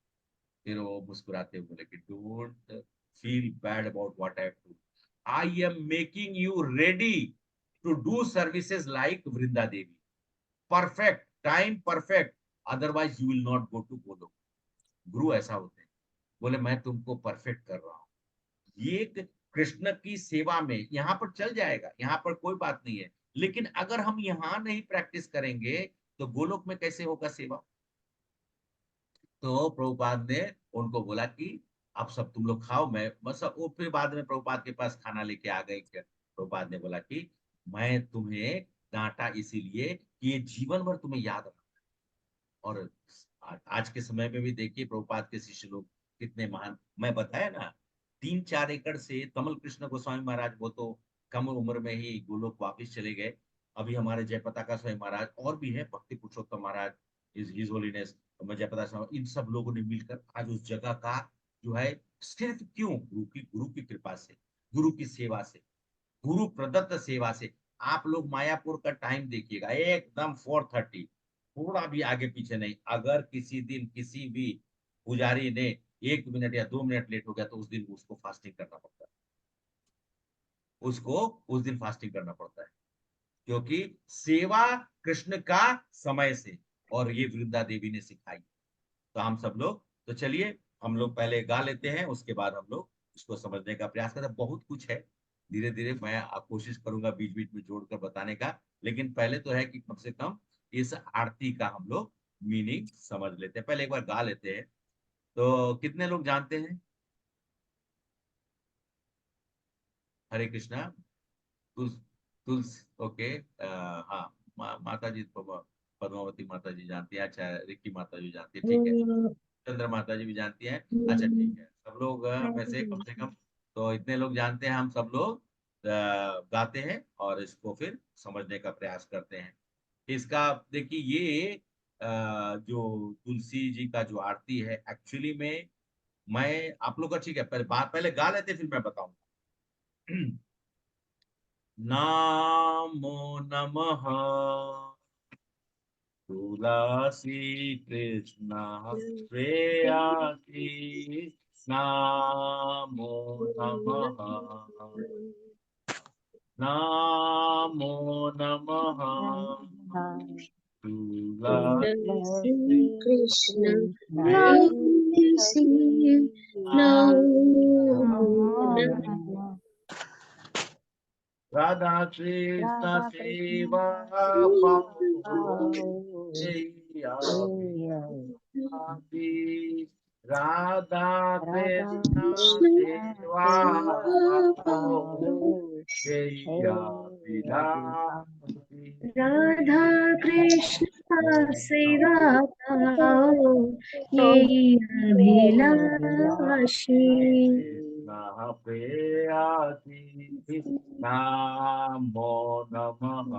फिर वो मुस्कुराते हुए बोले कि don't feel bad about what I have do, I am making you ready to do services like Vrinda Devi, perfect time, perfect, otherwise you will not go to Golok. गुरु ऐसा होते हैं, बोले मैं तुमको परफेक्ट कर रहा हूँ, ये कृष्ण की सेवा में यहाँ पर चल जाएगा, यहाँ पर कोई बात नहीं है, लेकिन अगर हम यहाँ नहीं प्रैक्टिस करेंगे तो गोलोक में कैसे होगा सेवा। तो प्रभुपाद ने उनको बोला कि अब सब तुम लोग खाओ, मैं बस, वो फिर बाद में प्रभुपाद के पास खाना लेके आ गए। प्रभुपाद ने बोला कि मैं तुम्हें डांटा इसीलिए कि ये जीवन भर तुम्हें याद रखना। और आज के समय में भी देखिए प्रभुपाद के शिष्य लोग कितने महान, मैं बताया ना, 3-4 एकड़ से कमल कृष्ण गोस्वामी महाराज, वो तो कम उम्र में ही गोलोक वापिस चले गए। अभी हमारे जयपताका स्वामी महाराज और भी है, भक्ति पुरुषोत्तम महाराज, हिज होलीनेस जयपताका स्वामी, इन सब लोगों ने मिलकर आज उस जगह का जो है, सिर्फ क्यों, गुरु की कृपा से, गुरु की सेवा से, गुरु प्रदत्त सेवा से। आप लोग मायापुर का टाइम देखिएगा, एकदम 4:30, थोड़ा भी आगे पीछे नहीं। अगर किसी दिन किसी भी पुजारी ने 1 मिनट या 2 मिनट लेट हो गया, तो उस दिन उसको फास्टिंग करना पड़ता है, उसको उस दिन फास्टिंग करना पड़ता है, क्योंकि सेवा कृष्ण का समय से, और ये वृंदा देवी ने सिखाई। तो हम सब लोग, तो चलिए हम लोग पहले गा लेते हैं, उसके बाद हम लोग इसको समझने का प्रयास करते हैं। बहुत कुछ है, धीरे धीरे मैं कोशिश करूंगा बीच बीच में जोड़कर बताने का, लेकिन पहले तो है कि कम से कम इस आरती का हम लोग मीनिंग समझ लेते हैं। पहले एक बार गा लेते हैं। तो कितने लोग जानते हैं? हरे कृष्णा। तुलस तुलस ओके। हाँ, माता जी पद्मावती माता जी जानती है। अच्छा, रिक्की माता जी जानती है, ठीक है। चंद्र माता जी भी जानती हैं। अच्छा ठीक है, सब लोग में से कम तो इतने लोग जानते हैं। हम सब लोग गाते हैं और इसको फिर समझने का प्रयास करते हैं। इसका देखिए, ये जो तुलसी जी का जो आरती है, एक्चुअली में मैं आप लोग का, ठीक है, पहले गा लेते फिर मैं बताऊंगा। नामो नमः तुलसी कृष्ण प्रेयसी, नामो नमः नामो नमः तुलसी कृष्ण प्रेयसी, राधा कृष्ण सेवा राधा कृष्ण सेवा राधा कृष्ण सेवा पाओ, यही अभिलाषी। प्रेयसी नामो नमः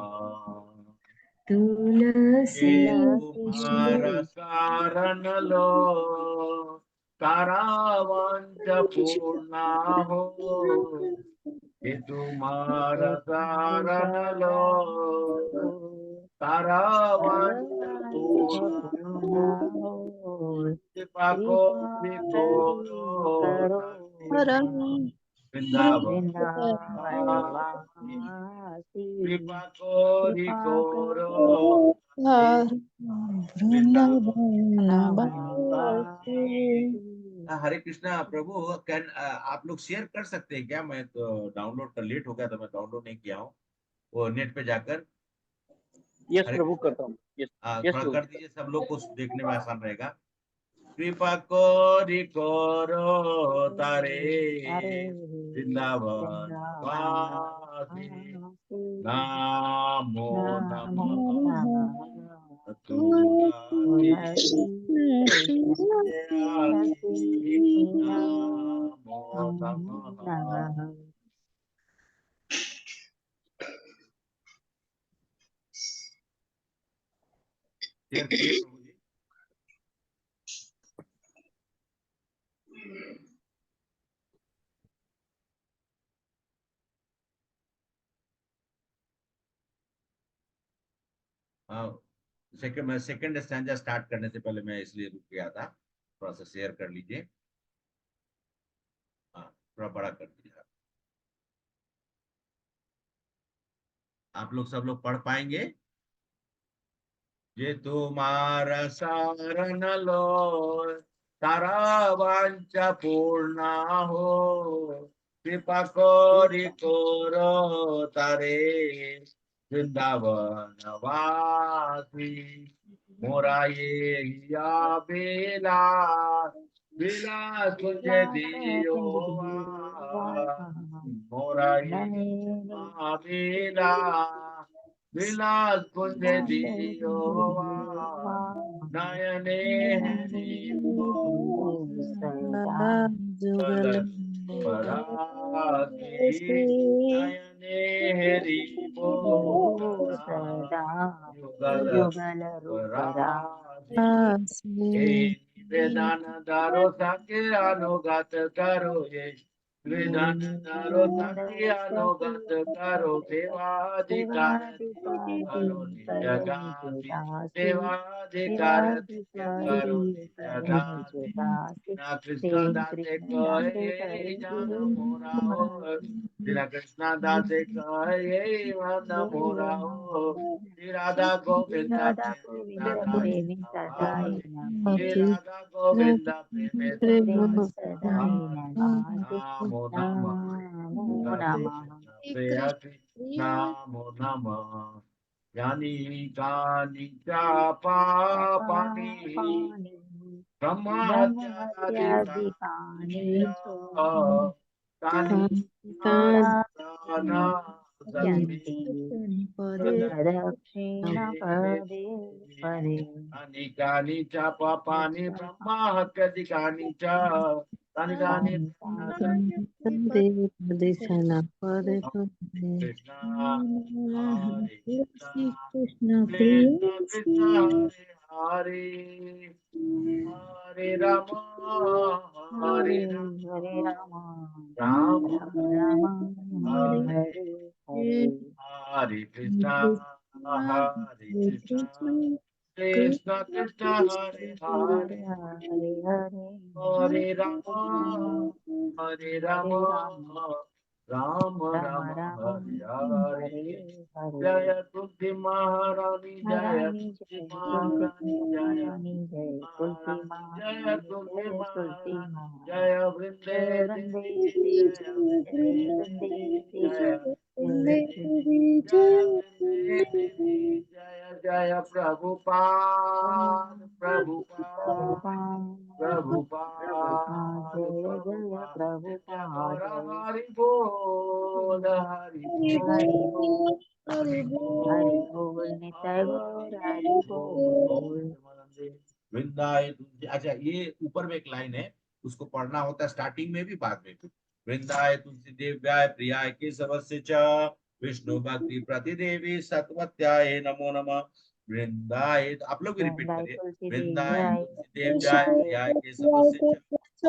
तुलसी तुम्हारा कारण लो सारा वंश पूर्ण हो, ये तुम्हारा कारण लो सारा वंश पूर्ण हो, कृपा को वृंदावन कृपा कोरो हरे कृष्णा प्रभु। कैन आप लोग शेयर कर सकते हैं क्या? मैं तो डाउनलोड कर, लेट हो गया था, मैं डाउनलोड नहीं किया हूँ वो नेट पे जाकर। यस हरे प्रभु, करता हूँ। यस यस थोड़ा प्रभु। कर दीजिए, सब लोग को देखने में आसान रहेगा। कृपा कोरी कोरो तारे वृंदावन वासी, नामो नमः तुलसी प्रेयसी, नामो नमः। शेयर किए प्रभु जी। हाँ, सेकंड स्टैंजा स्टार्ट करने से पहले मैं इसलिए रुक गया था। थोड़ा सा शेयर कर लीजिए। हाँ, थोड़ा बड़ा कर दीजिए। आप लोग सब लोग पढ़ पाएंगे? ये तुम्हारा शरण लो तारा वांछा पूर्ण हो, कृपा कोरी कोरो तारे वृंदावन वासी, मोरा ये हिया बेला बिला तुझे दियो, मोरा ये बेला विलास कुंज दियो, नयने हरि जुगल परागी, नयने हरि जुगल परागी। निवेदन दारो सके अनुगत करो, ये निवेदन दारो सके अनुगत करो, सेवाधिकार करो नित्य दासी, सेवाधिकार करो नित्य दासी। ना कृष्ण दासे कहे जान मोरा हो, श्री कृष्ण दासे कहे मन मोरा हो, श्री राधा गोविंद प्रेम सदाई श्री राधा गोविंद प्रेम सदाई नमो नमः नमो राधे नमः कृष्ण कृष्ण नमो नमः यानी कानि च पापानि पापानि ब्रह्महत्यादिकानि ब्रह्महत्यादिकानि तानि न यन्ति प्रदक्षिण पदे पदे कानि च पापानि ब्रह्महत्यादिकानि च तानि कानि कृष्ण हरे कृष्ण कृष्ण कृष्ण कृष्ण प्रिय हरे हरे हरे राम हरे हरे राम हरे राम राम राम हरे हरे हरे हरे कृष्ण हरे कृष्ण कृष्ण कृष्ण हरे हरे हरे हरे हरे हरे राम हरे राम हरे राम राम राम राम राम हरे हरे हरे हरे जय तुलसी महारानी जय महारानी तुलसी जय तुलसी महारानी जय महारानी जय तुलसी महारानी जय महारानी तुलसी जय तुलसी महारानी महारानी जय वृंदे जय देवी वृंदे जय देवी वृंदे जय वृंदे देवी देवी जय जय जय वृंदे देवी जय जय प्रभुपाद प्रभुपाद प्रभुपाद प्रभुपाद जय जय प्रभुपाद नित्य प्रभुपाद गौर हरि बोल हरि हरि बोल बोल हरि हरि बोल बोल निताय गौर हरि हरि बोल बोल वृंदाए तुलसी। अच्छा, ये ऊपर में एक लाइन है, उसको पढ़ना होता है स्टार्टिंग में भी बाद में भी। वृंदाए तुलसी देव्याय प्रियाय केशवस्य च विष्णु भक्ति प्रतिदेवी सत्वत्याय नमो नमः। वृंदाए, तो आप लोग भी रिपीट वृंदाय करिए। तुलसी वृंदाए देव्याय तुलसी देव्याय प्रियाय प्रियाय केशवस्य च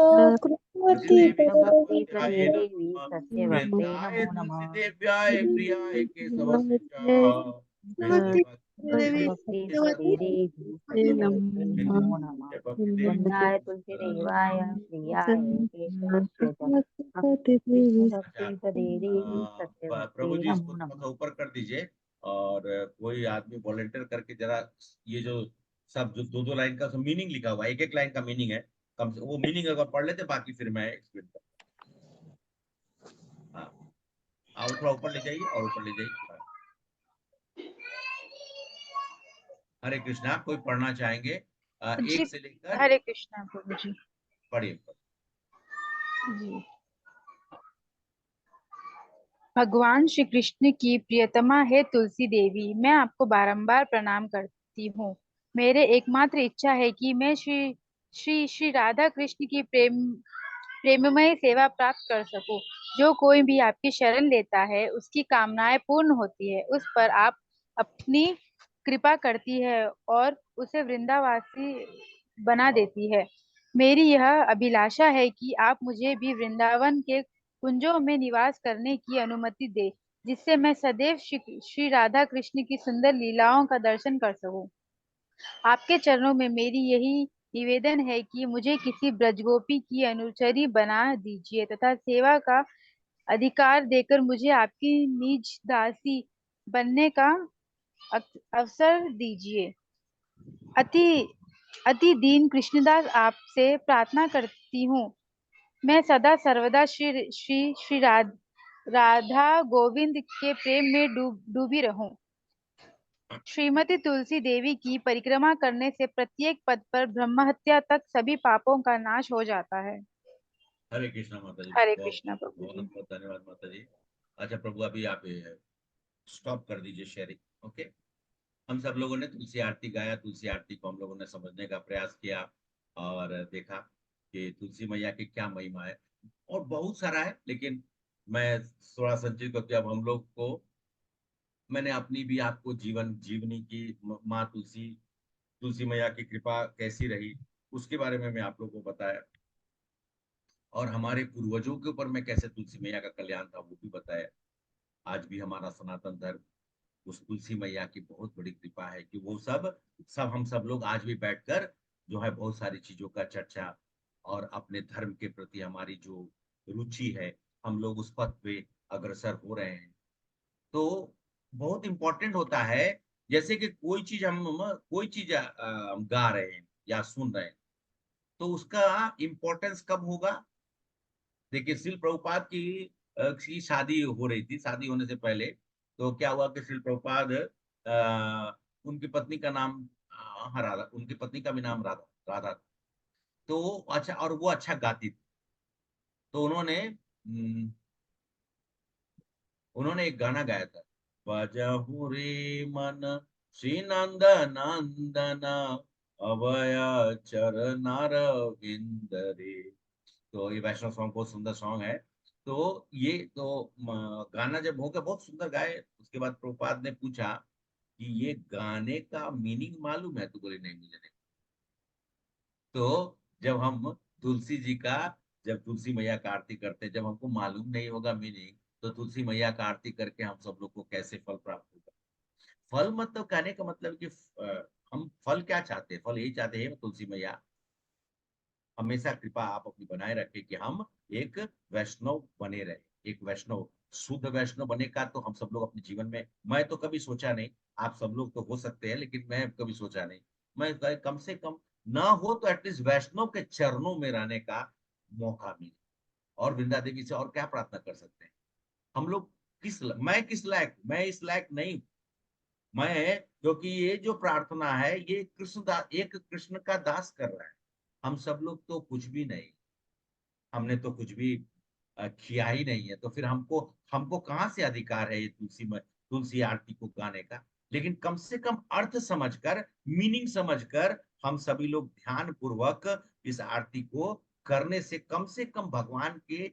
प्रतिदेवी कृष्ण भक्ति सत्वत्याय प्रदे नमो देवी नमः। सत्य भक्ते वृंदाए नमो तुलसी नमः देव्याय प्रियाय केशवस्य च विष्णु कृष्ण भक्ति प्रदे देवी सत्य भक्ते नमो नमः भक्ति वृंदाय तुलसी देवाय प्रियाय केशवस्य च कृष्ण भक्ति प्रदे देवी सत्य प्रभु भक्ते जी, इसको नमो थोड़ा सा नमः ऊपर कर दीजिए। और कोई आदमी वॉलेंटियर करके जरा ये जो सब जो दो दो लाइन का मीनिंग लिखा हुआ है, एक एक लाइन का मीनिंग है, कम से वो मीनिंग अगर पढ़ लेते, बाकी फिर मैं एक्सप्लेन करता हूँ। हाँ, आओ थोड़ा ऊपर ले जाइए और ऊपर ले जाइए। हाँ। हरे कृष्णा, कोई पढ़ना चाहेंगे? जी, एक से लेकर हरे कृष्णा प्रभु जी। पढ़िए। जी, भगवान श्री कृष्ण की प्रियतमा है तुलसी देवी, मैं आपको बारंबार प्रणाम करती हूँ। मेरे एकमात्र इच्छा है कि मैं श्री श्री श्री राधा कृष्ण की प्रेममय सेवा प्राप्त कर सकूं। जो कोई भी आपकी शरण लेता है उसकी कामनाएं पूर्ण होती है, उस पर आप अपनी कृपा करती है और उसे वृंदावासी बना देती है। मेरी यह अभिलाषा है कि आप मुझे भी वृंदावन के कुंजों में निवास करने की अनुमति दे, जिससे मैं सदैव श्री राधा कृष्ण की सुंदर लीलाओं का दर्शन कर सकूं। आपके चरणों में मेरी यही निवेदन है कि मुझे किसी ब्रजगोपी की अनुचरी बना दीजिए तथा सेवा का अधिकार देकर मुझे आपकी निज दासी बनने का अवसर दीजिए। अति अति दीन कृष्णदास आपसे प्रार्थना करती हूँ, मैं सदा सर्वदा श्री श्री श्री राधा गोविंद के प्रेम में डूबी रहूं। श्रीमती तुलसी देवी की परिक्रमा करने से प्रत्येक पद पर ब्रह्महत्या तक सभी पापों का नाश हो जाता है। हरे कृष्णा माता जी, हरे बहुत कृष्णा प्रभु बहुत जी। बहुत धन्यवाद माता जी। अच्छा प्रभु, अभी आप स्टॉप कर दीजिए शेयरिंग। ओके। हम सब लोगों ने तुलसी आरती गाया, तुलसी आरती को हम लोगों ने समझने का प्रयास किया और देखा कि तुलसी मैया की क्या महिमा है। और बहुत सारा है, लेकिन मैं थोड़ा संचित करके अब हम लोग को, मैंने अपनी भी आपको जीवन जीवनी की माँ तुलसी, तुलसी मैया की कृपा कैसी रही उसके बारे में मैं आप लोगों को बताया, और हमारे पूर्वजों के ऊपर में कैसे तुलसी मैया का कल्याण था वो भी बताया। आज भी हमारा सनातन धर्म उस तुलसी मैया की बहुत बड़ी कृपा है कि वो सब सब हम सब लोग आज भी बैठकर जो है बहुत सारी चीजों का चर्चा और अपने धर्म के प्रति हमारी जो रुचि है, हम लोग उस पथ पे अग्रसर हो रहे हैं। तो बहुत इंपॉर्टेंट होता है, जैसे कि कोई चीज हम गा रहे हैं या सुन रहे हैं, तो उसका इम्पोर्टेंस कब होगा देखिए श्रील प्रभुपाद की शादी हो रही थी। शादी होने से पहले तो क्या हुआ कि श्रील प्रभुपाद उनकी पत्नी का नाम हाँ राधा, उनकी पत्नी का भी नाम राधा राधा था। तो अच्छा, और वो अच्छा गाती थी। तो उन्होंने एक गाना गाया था, बजहु रे मन श्री नंद नंदन अभय चरनार विंद रे। तो ये वैष्णव सॉन्ग बहुत सुंदर सॉन्ग है। तो ये तो गाना जब हो गया, बहुत सुंदर गाए। उसके बाद प्रभुपाद ने पूछा कि ये गाने का मीनिंग मालूम है? तो बोले नहीं, मुझे नहीं। तो जब हम तुलसी जी का, जब तुलसी मैया का आरती करते हैं, जब हमको मालूम नहीं होगा मीनिंग, तो तुलसी मैया का आरती करके हम सब लोग को कैसे फल प्राप्त होगा? फल मतलब कहने का मतलब कि हम फल क्या चाहते हैं? फल यही चाहते हैं तुलसी मैया हमेशा कृपा आप अपनी बनाए रखे कि हम एक वैष्णव बने रहे। एक वैष्णव, शुद्ध वैष्णव बने का तो हम सब लोग अपने जीवन में, मैं तो कभी सोचा नहीं, आप सब लोग तो हो सकते हैं, लेकिन मैं कभी सोचा नहीं। मैं कम से कम ना हो तो एटलीस्ट वैष्णव के चरणों में रहने का मौका मिले। और वृंदा देवी से और क्या प्रार्थना कर सकते हैं हम लोग? मैं किस लायक, मैं इस लायक नहीं हूं। मैं, क्योंकि ये जो प्रार्थना है ये एक कृष्ण का दास कर रहा है। हम सब लोग तो कुछ भी नहीं, हमने तो कुछ भी किया ही नहीं है। तो फिर हमको हमको कहाँ से अधिकार है ये तुलसी में तुलसी आरती को गाने का? लेकिन कम से कम अर्थ समझकर, मीनिंग समझकर हम सभी लोग ध्यान पूर्वक इस आरती को करने से कम भगवान के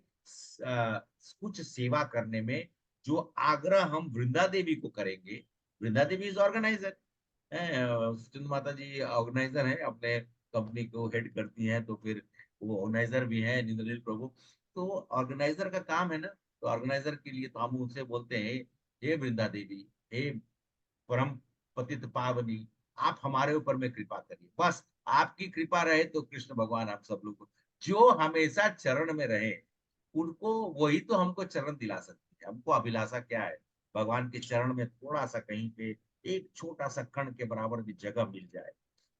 कुछ सेवा करने में जो आग्रह हम वृंदा देवी को करेंगे। वृंदा देवी इज ऑर्गेनाइजर है, चंद्र माता जी ऑर्गेनाइजर है, अपने कंपनी को हेड करती हैं, तो फिर वो ऑर्गेनाइजर भी है नीलकंठ प्रभु। तो ऑर्गेनाइजर का काम है ना। तो ऑर्गेनाइजर के लिए तो हम उनसे बोलते हैं, हे वृंदा देवी, हे परम पतित पावनी, आप हमारे ऊपर में कृपा करिए। बस आपकी कृपा रहे तो कृष्ण भगवान आप सब लोग को जो हमेशा चरण में रहे, उनको वही तो हमको चरण दिला सकती है। हमको अभिलाषा क्या है? भगवान के चरण में थोड़ा सा कहीं पे एक छोटा सा कण के बराबर भी जगह मिल जाए।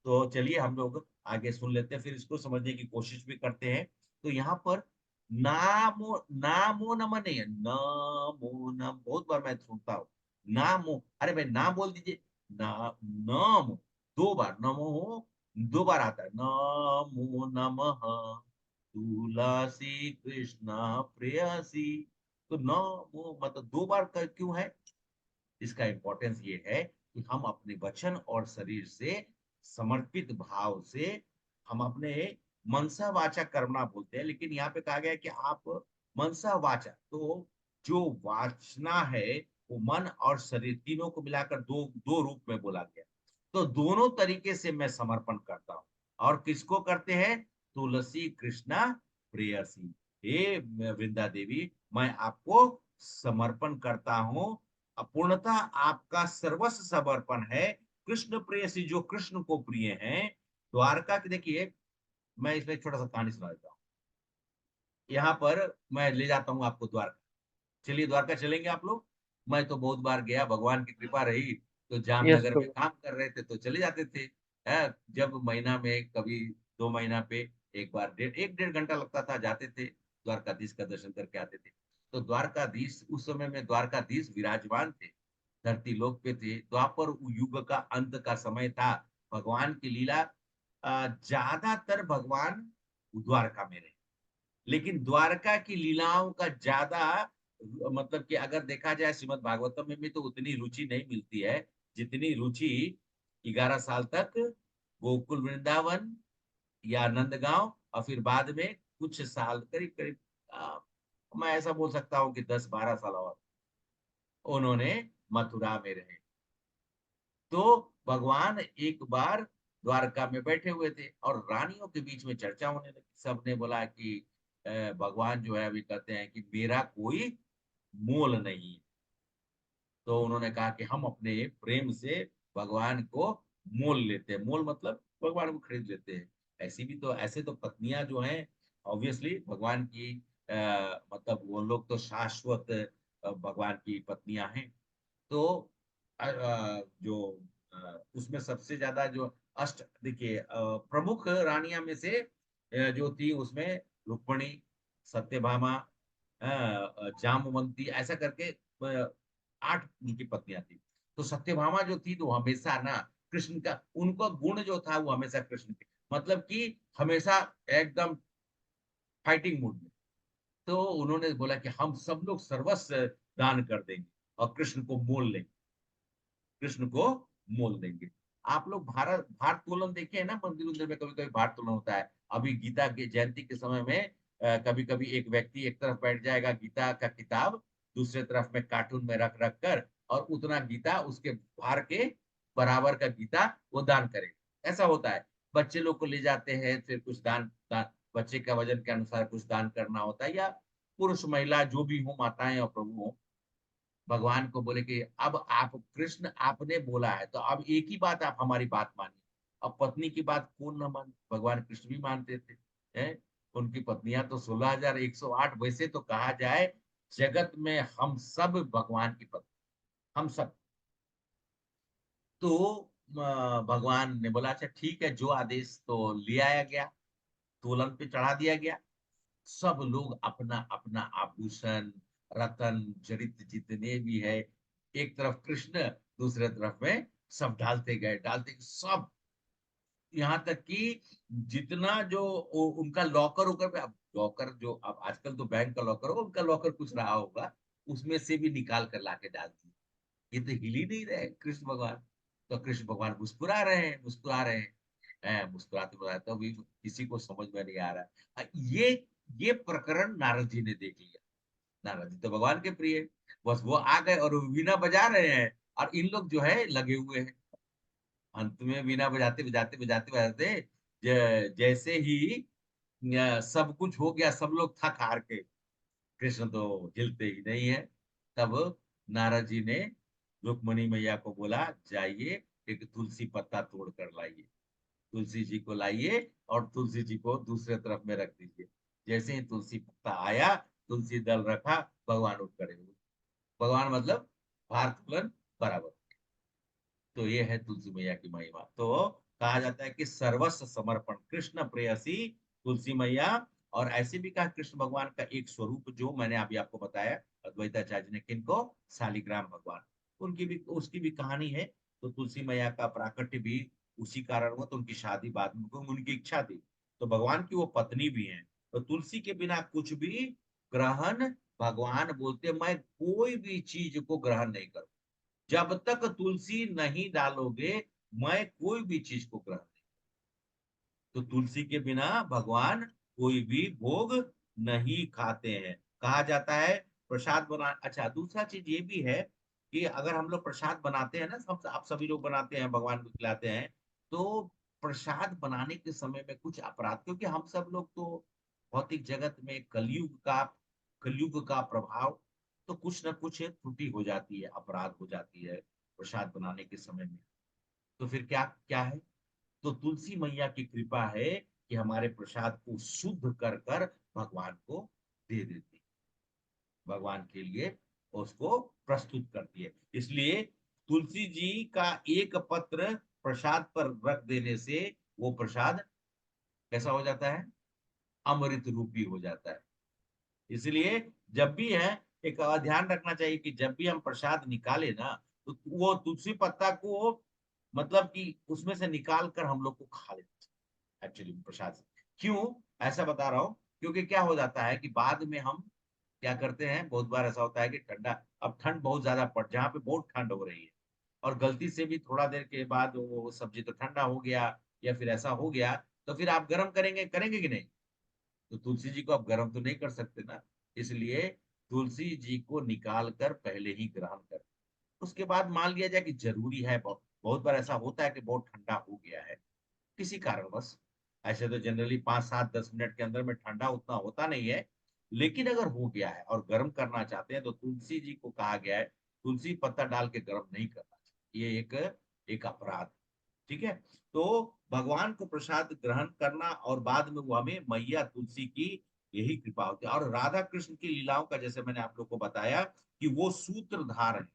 तो चलिए हम लोग आगे सुन लेते हैं, फिर इसको समझने की कोशिश भी करते हैं। तो यहाँ पर नामो नामो नमः नहीं है, नमो नम, बहुत बार मैं सुनता हूँ नामो। अरे भाई नाम बोल दीजिए ना, नाम दो बार, नमो दो बार आता है, नमो नमः तुलसी कृष्णा प्रेयसी। तो नमो मतलब दो बार क्यों है? इसका इंपॉर्टेंस ये है कि हम अपने वचन और शरीर से समर्पित भाव से हम अपने मनसा वाचा कर्मणा बोलते हैं, लेकिन यहाँ पे कहा गया है कि आप मनसा वाचा, तो जो वाचना है वो मन और शरीर तीनों को मिलाकर दो दो रूप में बोला गया। तो दोनों तरीके से मैं समर्पण करता हूँ। और किसको करते हैं? तुलसी कृष्णा प्रेयसी, हे वृंदा देवी, मैं आपको समर्पण करता हूँ। अपूर्णता आपका सर्वस्व समर्पण है। कृष्ण प्रेयसी, जो कृष्ण को प्रिय हैं। द्वारका की देखिए, मैं इसमें एक छोटा सा कहानी सुना देता हूँ। यहाँ पर मैं ले जाता हूँ आपको द्वारका। चलिए द्वारका चलेंगे आप लोग। मैं तो बहुत बार गया, भगवान की कृपा रही तो यस जामनगर में प्रभु। काम कर रहे थे तो चले जाते थे। जब महीना में कभी 2 महीना पे एक बार एक डेढ़ घंटा लगता था, जाते थे द्वारकाधीश का दर्शन करके आते थे। तो द्वारकाधीश उस समय में द्वारकाधीश विराजमान थे, धरती लोक पे थे। द्वापर युग का अंत का समय था। भगवान की लीला ज्यादातर भगवान द्वारका में रहे, लेकिन द्वारका की लीलाओं का ज्यादा मतलब कि अगर देखा जाए श्रीमद् भागवतम में भी तो उतनी रुचि नहीं मिलती है जितनी रुचि 11 साल तक गोकुल वृंदावन या नंदगांव, और फिर बाद में कुछ साल करीब करीब मैं ऐसा बोल सकता हूँ कि 10-12 साल और उन्होंने मथुरा में रहे। तो भगवान एक बार द्वारका में बैठे हुए थे और रानियों के बीच में चर्चा होने लगी। सबने बोला कि भगवान जो है अभी कहते हैं कि मेरा कोई मोल नहीं है। तो उन्होंने कहा कि हम अपने प्रेम से भगवान को मोल लेते हैं। मोल मतलब भगवान को खरीद लेते हैं। ऐसी भी तो, ऐसे तो पत्नियां जो हैं ऑब्वियसली भगवान की मतलब वो लोग तो शाश्वत भगवान की पत्नियां हैं। तो जो उसमें सबसे ज्यादा जो अष्ट देखिए प्रमुख रानियां में से जो थी उसमें रुक्मणी, सत्यभामा, जामवंती, ऐसा करके 8 उनकी पत्नियां थी। तो सत्यभामा जो थी तो हमेशा ना कृष्ण का, उनका गुण जो था वो हमेशा कृष्ण के, मतलब कि हमेशा एकदम फाइटिंग मूड में। तो उन्होंने बोला कि हम सब लोग सर्वस्व दान कर देंगे और कृष्ण को मोल लेंगे, कृष्ण को मोल देंगे। आप लोग भारत भारतोलन देखे हैं ना, मंदिर उंदिर में कभी कभी भारतोलन होता है। अभी गीता के जयंती के समय में कभी कभी एक व्यक्ति एक तरफ बैठ जाएगा गीता का किताब, दूसरे तरफ में कार्टून में रख रख कर, और उतना गीता उसके भार के बराबर का गीता वो दान करेगा। ऐसा होता है। बच्चे लोग को ले जाते हैं, फिर कुछ दान बच्चे का वजन के अनुसार कुछ दान करना होता है, या पुरुष महिला जो भी हो, माताएं और प्रभु हो, भगवान को बोले कि अब आप कृष्ण आपने बोला है तो अब एक ही बात, आप हमारी बात मानिए। अब पत्नी की बात कौन न मान, भगवान कृष्ण भी मानते थे। हैं? उनकी पत्नियां तो 16,108, वैसे तो कहा जाए जगत में हम सब भगवान की पत्नी, हम सब। तो भगवान ने बोला अच्छा ठीक है, जो आदेश, तो ले आया गया, तोलन पे चढ़ा दिया गया। सब लोग अपना अपना आभूषण, रतन जड़ित जितने भी है, एक तरफ कृष्ण, दूसरे तरफ में सब डालते गए, डालते गए, सब। यहाँ तक कि जितना जो उनका लॉकर होकर पे, अब लॉकर जो अब आजकल तो बैंक का लॉकर होगा, उनका लॉकर कुछ रहा होगा, उसमें से भी निकाल कर लाके डाल दिए। ये तो हिल ही नहीं रहे कृष्ण भगवान। तो कृष्ण भगवान मुस्कुरा रहे हैं, मुस्कुरा रहे हैं, मुस्कुराते मुस्कुराते, तो अभी किसी को समझ में नहीं आ रहा है। ये प्रकरण नारद जी ने देख लिया। नारद जी तो भगवान के प्रिय, बस वो आ गए और वो वीणा बजा रहे हैं, और इन लोग जो है लगे हुए हैं। अंत में वीणा बजाते बजाते बजाते बजाते जैसे ही सब कुछ हो गया, सब लोग थक हार के, कृष्ण तो हिलते ही नहीं है। तब नारद जी ने रुक्मणी मैया को बोला, जाइए एक तुलसी पत्ता तोड़ कर लाइए, तुलसी जी को लाइए और तुलसी जी को दूसरे तरफ में रख दीजिए। जैसे ही तुलसी पत्ता आया, तुलसी दल रखा, भगवान उठ खड़े हुए। भगवान मतलब भारतुलन बराबर। तो ये है तुलसी मैया की महिमा। तो कहा जाता है कि सर्वस्व समर्पण कृष्ण प्रेयसी तुलसी मैया। और ऐसे भी कहा कृष्ण भगवान का एक स्वरूप जो मैंने अभी आपको बताया, अद्वैताचार्य ने, किनको, शालिग्राम भगवान, उनकी भी, उसकी भी कहानी है। तो तुलसी मैया का प्राकट्य भी उसी कारण हुआ। तो उनकी शादी बाद में, उनकी इच्छा थी, तो भगवान की वो पत्नी भी है। तो तुलसी के बिना कुछ भी ग्रहण, भगवान बोलते मैं कोई भी चीज को ग्रहण नहीं करूं, जब तक तुलसी नहीं डालोगे मैं कोई भी चीज को ग्रहण नहीं। तो तुलसी के बिना भगवान कोई भी भोग नहीं खाते हैं। कहा जाता है प्रसाद बना, अच्छा दूसरा चीज ये भी है कि अगर हम लोग प्रसाद बनाते हैं ना, सब आप सभी लोग बनाते हैं, भगवान को खिलाते हैं, तो प्रसाद बनाने के समय में कुछ अपराध, क्योंकि हम सब लोग तो भौतिक जगत में कलयुग का प्रभाव, तो कुछ ना कुछ त्रुटि हो जाती है, अपराध हो जाती है प्रसाद बनाने के समय में। तो फिर क्या क्या है, तो तुलसी मैया की कृपा है कि हमारे प्रसाद को शुद्ध कर कर भगवान को दे देती, भगवान के लिए उसको प्रस्तुत करती है। इसलिए तुलसी जी का एक पत्र प्रसाद पर रख देने से वो प्रसाद कैसा हो जाता है, अमृत रूपी हो जाता है। इसलिए जब भी है, एक ध्यान रखना चाहिए कि जब भी हम प्रसाद निकाले ना, तो वो तुलसी पत्ता को, मतलब कि उसमें से निकाल कर हम लोग को खा लेना एक्चुअली प्रसाद से। क्यों ऐसा बता रहा हूं, क्योंकि क्या हो जाता है कि बाद में हम क्या करते हैं, बहुत बार ऐसा होता है कि ठंडा, अब ठंड बहुत ज्यादा पड़, जहाँ पे बहुत ठंड हो रही है, और गलती से भी थोड़ा देर के बाद वो सब्जी तो ठंडा हो गया, या फिर ऐसा हो गया, तो फिर आप गर्म करेंगे करेंगे कि नहीं? तो तुलसी जी को आप गर्म तो नहीं कर सकते ना। इसलिए तुलसी जी को निकाल कर पहले ही ग्रहण कर, उसके बाद मान लिया जाए कि जरूरी है, बहुत बार ऐसा होता है कि बहुत ठंडा हो गया है किसी कारणवश। ऐसे तो जनरली 5, 7, 10 मिनट के अंदर में ठंडा उतना होता नहीं है, लेकिन अगर हो गया है और गर्म करना चाहते हैं, तो तुलसी जी को कहा गया है तुलसी पत्ता डाल के गर्म नहीं करना चाहिए, ये एक एक अपराध। ठीक है। तो भगवान को प्रसाद ग्रहण करना, और बाद में वो हमें मैया तुलसी की यही कृपा होती है। और राधा कृष्ण की लीलाओं का जैसे मैंने आप लोग को बताया कि वो सूत्रधार है,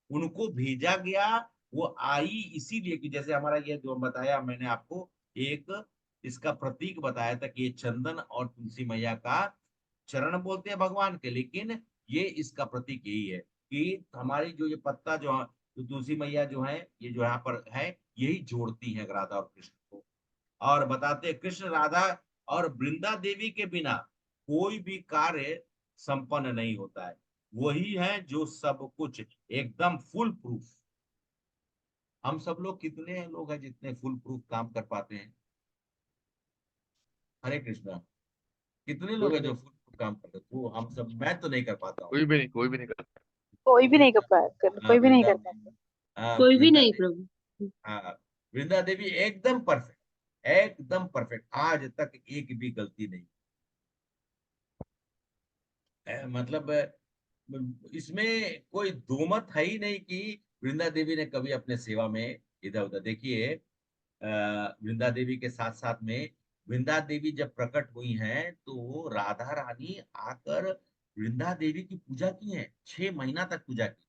उनको भेजा गया, वो आई इसीलिए कि जैसे हमारा ये जो बताया मैंने आपको, एक इसका प्रतीक बताया था कि ये चंदन और तुलसी मैया का चरण बोलते हैं भगवान के, लेकिन ये इसका प्रतीक यही है कि हमारी जो ये पत्ता जो तुलसी मैया जो है, ये जो यहाँ पर है, यही जोड़ती है राधा और कृष्ण को। और बताते हैं कृष्ण राधा और वृंदा देवी के बिना कोई भी कार्य संपन्न नहीं होता है। वही है जो सब कुछ एकदम फुल प्रूफ। हम सब लोग कितने लोग हैं जितने फुल प्रूफ काम कर पाते हैं? हरे कृष्णा। कितने लोग कोई हैं जो नहीं, फुल प्रूफ काम करते हैं? वो हम सब, मैं तो नहीं कर पाता हूँ। कोई भी नहीं करता। कोई भी नहीं वृंदा, हाँ कोई भी नहीं वृंदा, कर पाता। हाँ कोई भी वृंदा नहीं देवी, प्रभु। हाँ वृंदा देवी एकदम परफेक्ट, एकदम परफेक्ट, आज तक एक भी गलती नहीं। मतलब इसमें कोई दो मत है ही नहीं कि वृंदा देवी ने कभी अपने सेवा में इधर उधर। देखिए वृंदा देवी के साथ साथ में वृंदा देवी जब प्रकट हुई हैं तो राधा रानी आकर वृंदा देवी की पूजा की है, 6 महीना तक पूजा की।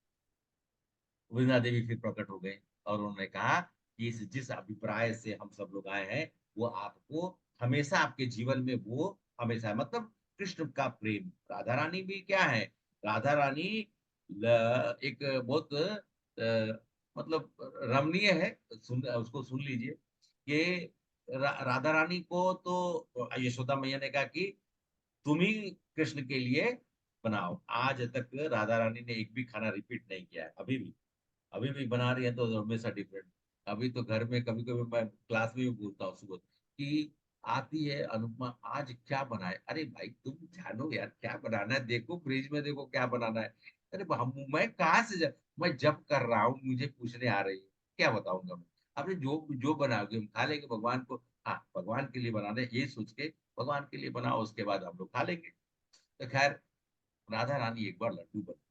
वृंदा देवी फिर प्रकट हो गए और उन्होंने कहा कि इस जिस अभिप्राय से हम सब लोग आए हैं वो आपको हमेशा आपके जीवन में वो हमेशा है। मतलब कृष्ण का प्रेम। राधा रानी भी क्या है, राधा रानी एक बहुत मतलब रमणीय है। उसको सुन लीजिए कि राधा रानी को तो यशोदा मैया ने कहा कि तुम ही कृष्ण के लिए बनाओ। आज तक राधा रानी ने एक भी खाना रिपीट नहीं किया है। अभी भी बना रही है तो हमेशा डिफरेंट। अभी तो घर में कभी कभी मैं क्लास में भी बोलता हूँ सुबह कि आती है अनुपमा, आज क्या बनाए? अरे भाई तुम जानो यार क्या बनाना है, देखो फ्रिज में देखो क्या बनाना है। अरे मैं कहाँ से मैं जब कर रहा हूँ मुझे पूछने आ रही है, क्या बताऊंगा मैं? आपने जो जो बनाओगे हम खा लेंगे भगवान को। हाँ भगवान के लिए बनाना है ये सोच के भगवान के लिए बनाओ, उसके बाद हम लोग खा लेंगे। तो खैर राधा रानी एक बार लड्डू बनी।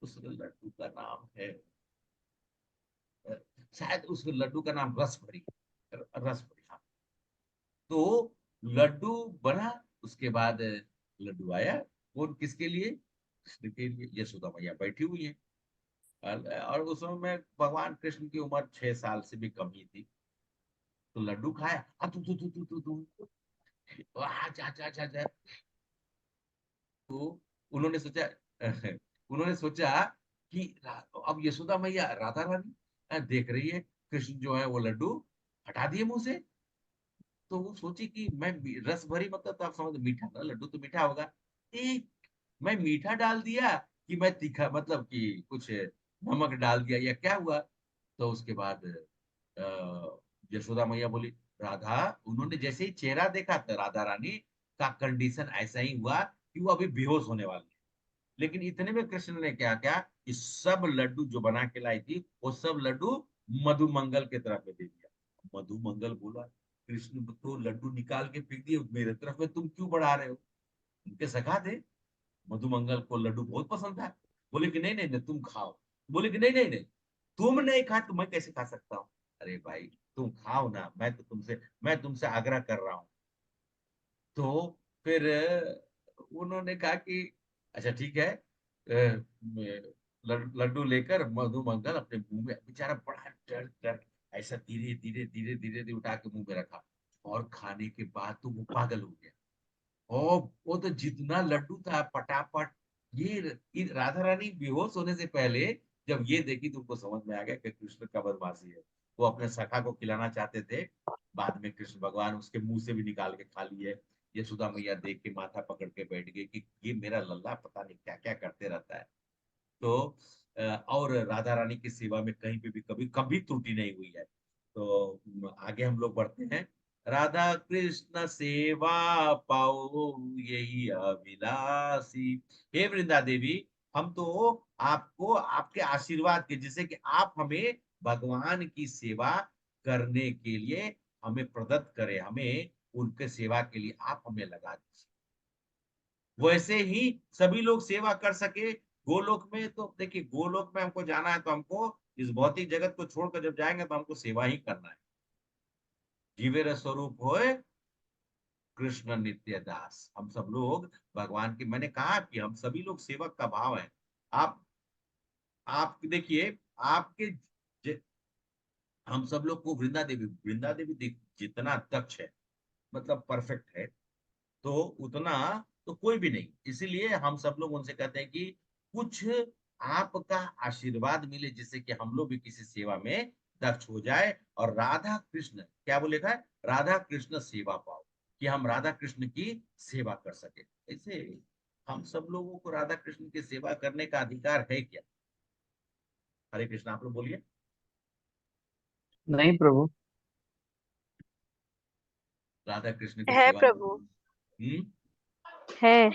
उस लड्डू का नाम है शायद उस लड्डू का नाम रस भरी, रस भरी, हाँ। तो लड्डू बना, उसके बाद लड्डू आया। कौन किसके लिए? कृष्ण के लिए। यशोदा मैया बैठी हुई है और उस समय में भगवान कृष्ण की उम्र 6 साल से भी कम ही थी। तो लड्डू खाया, तू जा जा जा जा। तो उन्होंने सोचा उन्होंने सोचा कि अब यशोदा मैया राधा रानी देख रही है कृष्ण जो है वो लड्डू हटा दिए मुंह से। तो वो सोची कि मैं रस भरी, मतलब तो आप समझ, मीठा ना, लड्डू तो मीठा होगा। एक मैं मीठा डाल दिया कि मैं तीखा, मतलब कि कुछ नमक डाल दिया या क्या हुआ? तो उसके बाद यशोदा मैया बोली राधा, उन्होंने जैसे ही चेहरा देखा तो राधा रानी का कंडीशन ऐसा ही हुआ कि वो अभी बेहोश होने वाली है। लेकिन इतने में कृष्ण ने क्या क्या कि सब लड्डू जो बना के लाई थी वो सब लड्डू मधुमंगल के तरफ में दे दिया। मधुमंगल बोला कृष्ण तो लड्डू निकाल के फेंक दिए मेरे तरफ में, तुम क्यों बढ़ा रहे हो? उनके सखा थे। मधुमंगल को लड्डू बहुत पसंद था। बोले कि नहीं नहीं नहीं तुम खाओ। बोले कि नहीं नहीं नहीं, तुम नहीं खा तो मैं कैसे खा सकता हूँ? अरे भाई तुम खाओ ना, मैं तुमसे आग्रह कर रहा हूँ। तो फिर उन्होंने कहा कि अच्छा ठीक है। लड्डू लेकर मधुमंगल अपने मुंह में, बेचारा बड़ा डर डर ऐसा धीरे धीरे धीरे धीरे धीरे उठा के मुंह में रखा। और खाने के बाद तो वो पागल हो गया। और वो तो जितना लड्डू था पटापट, ये राधा रानी बेहोश होने से पहले जब ये देखी तो उनको समझ में आ गया कि कृष्ण का बदमाशी है। वो अपने सखा को खिलाना चाहते थे, बाद में कृष्ण भगवान उसके मुंह से भी निकाल के खा लिए। यशोदा मैया देख के माथा पकड़ के बैठ गई कि ये मेरा लल्ला पता नहीं क्या क्या करते रहता है। तो और राधा रानी की सेवा में कहीं पे भी कभी कभी त्रुटि नहीं हुई है। तो आगे हम लोग बढ़ते हैं। राधा कृष्ण सेवा पाओ यही अभिलाषी। हे वृंदा देवी, हम तो आपको आपके आशीर्वाद के, जिससे कि आप हमें भगवान की सेवा करने के लिए हमें प्रदत्त करें, हमें उनके सेवा के लिए आप हमें लगा दीजिए। वैसे ही सभी लोग सेवा कर सके। गोलोक में तो देखिए, गोलोक में हमको जाना है तो हमको इस भौतिक जगत को छोड़कर जब जाएंगे तो हमको सेवा ही करना है। जीवेर स्वरूप होए कृष्ण नित्य दास। हम सब लोग भगवान की, मैंने कहा कि हम सभी लोग सेवक का भाव है। आप आप देखिए आपके हम सब लोग को वृंदा देवी जितना दक्ष है, मतलब परफेक्ट है, तो उतना तो कोई भी नहीं। इसीलिए हम सब लोग उनसे कहते हैं कि कुछ आपका आशीर्वाद मिले, जिससे कि हम लोग भी किसी सेवा में दक्ष हो जाए और राधा कृष्ण, क्या बोले था, राधा कृष्ण सेवा पाओ, कि हम राधा कृष्ण की सेवा कर सके। ऐसे हम सब लोगों को राधा कृष्ण की सेवा करने का अधिकार है क्या? हरे कृष्ण, आप लोग बोलिए। नहीं प्रभु। राधा कृष्ण की है सेवा प्रभु, हम्म है।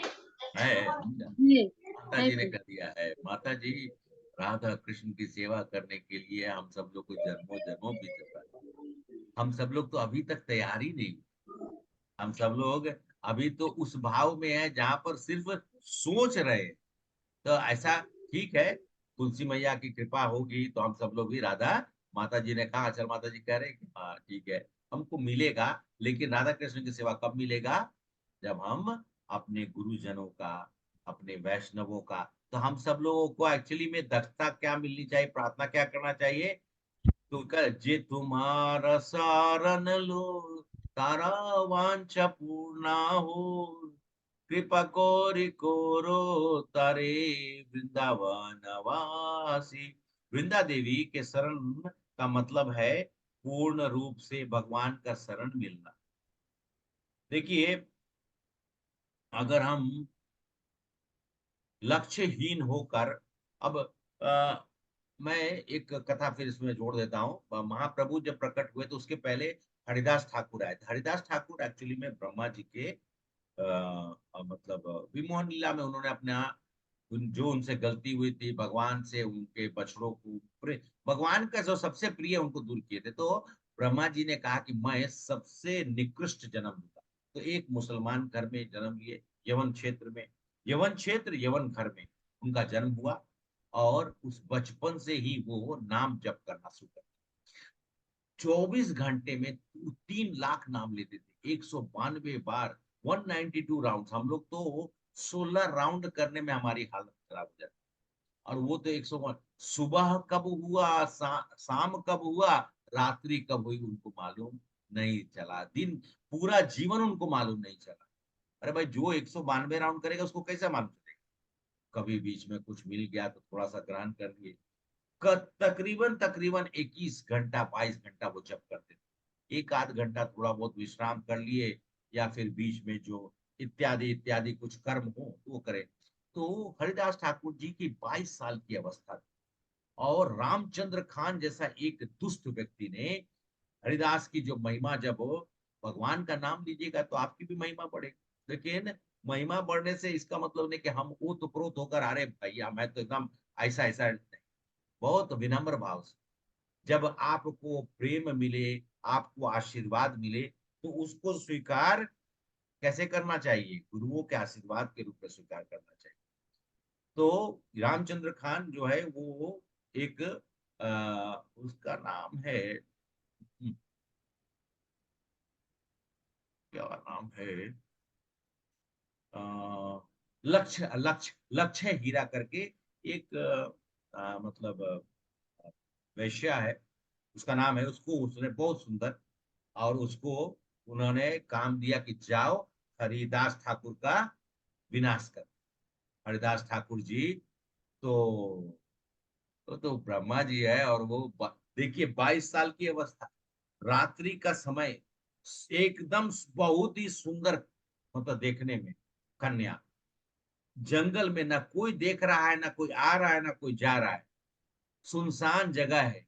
है। अच्छा, ये माता जी ने कर दिया है। माता जी, राधा कृष्ण की सेवा करने के लिए हम सब लोग को जन्मों जन्मों बीत जाता है। हम सब लोग तो अभी तक तैयार ही नहीं। हम सब लोग अभी तो उस भाव में है जहां पर सिर्फ सोच रहे हैं। तो ऐसा ठीक है, तुलसी मैया की कृपा होगी तो हम सब लोग भी राधा, माता जी ने कहा, अचल माता जी कह रहे हैं कि हाँ ठीक है, हमको मिलेगा। लेकिन राधा कृष्ण की सेवा कब मिलेगा? जब हम अपने गुरुजनों का, अपने वैष्णवों का, तो हम सब लोगों को एक्चुअली में दक्षता क्या मिलनी चाहिए, प्रार्थना क्या करना चाहिए? तो जे तुम्हारा सारन लो, तारा वांछा पूर्णा हो, कृपा कोरि कोरो तारे वृंदावन वासी। वृंदा देवी के शरण का मतलब है पूर्ण रूप से भगवान का शरण मिलना। देखिए, अगर हम लक्ष्यहीन होकर, अब मैं एक कथा फिर इसमें जोड़ देता हूँ। महाप्रभु जब प्रकट हुए तो उसके पहले हरिदास ठाकुर आए थे। हरिदास ठाकुर एक्चुअली में ब्रह्मा जी के मतलब विमोहन लीला में उन्होंने अपना जो उनसे गलती हुई थी, भगवान से उनके बछड़ों को भगवान का जो सबसे प्रिय उनको दूर किए थे। तो ब्रह्मा जी ने कहा कि मैं सबसे निकृष्ट जन्म दूंगा। तो एक मुसलमान घर में जन्म लिए, यवन क्षेत्र में, यवन क्षेत्र यवन घर में उनका जन्म हुआ। और उस बचपन से ही वो नाम जप करना शुरू कर, 24 घंटे में 3 लाख नाम लेते थे, 192 बार, 192 राउंड। हम लोग तो 16 राउंड करने में हमारी हालत खराब हो जाती। और वो तो 101। सुबह कब हुआ, शाम कब हुआ, रात्रि कब हुई, उनको मालूम नहीं चला। दिन, पूरा जीवन उनको मालूम नहीं चला। अरे भाई, जो 192 राउंड करेगा उसको कैसे मालूम चलेगा? कभी बीच में कुछ मिल गया तो थोड़ा सा ग्रहण कर लिए। तकरीबन तकरीबन 21 घंटा 22 घंटा वो जप करते थे। एक आध घंटा थोड़ा बहुत विश्राम कर लिए, या फिर बीच में जो इत्यादि इत्यादि कुछ कर्म हो तो वो करे। तो हरिदास ठाकुर जी की 22 साल की अवस्था थी, और रामचंद्र खान जैसा एक दुष्ट व्यक्ति ने हरिदास की जो महिमा, जब भगवान का नाम लीजिएगा तो आपकी भी महिमा बढ़ेगी। लेकिन महिमा बढ़ने से इसका मतलब नहीं कि हम ओतप्रोत होकर, अरे भैया मैं तो एकदम ऐसा ऐसा नहीं। बहुत विनम्र भाव से, जब आपको प्रेम मिले, आपको आशीर्वाद मिले, तो उसको स्वीकार कैसे करना चाहिए? गुरुओं के आशीर्वाद के रूप में स्वीकार करना चाहिए। तो रामचंद्र खान जो है वो एक उसका नाम है, क्या नाम है, अ, लक्ष्य लक्ष्य लक्ष्य हीरा करके एक मतलब वैश्या है, उसका नाम है। उसको उसने बहुत सुंदर, और उसको उन्होंने काम दिया कि जाओ हरिदास ठाकुर का विनाश कर। हरिदास ठाकुर जी तो ब्रह्मा जी है, और वो देखिए 22 साल की अवस्था, रात्रि का समय, एकदम बहुत ही सुंदर, मतलब देखने में कन्या, जंगल में ना कोई देख रहा है, ना कोई आ रहा है, ना कोई जा रहा है, सुनसान जगह है।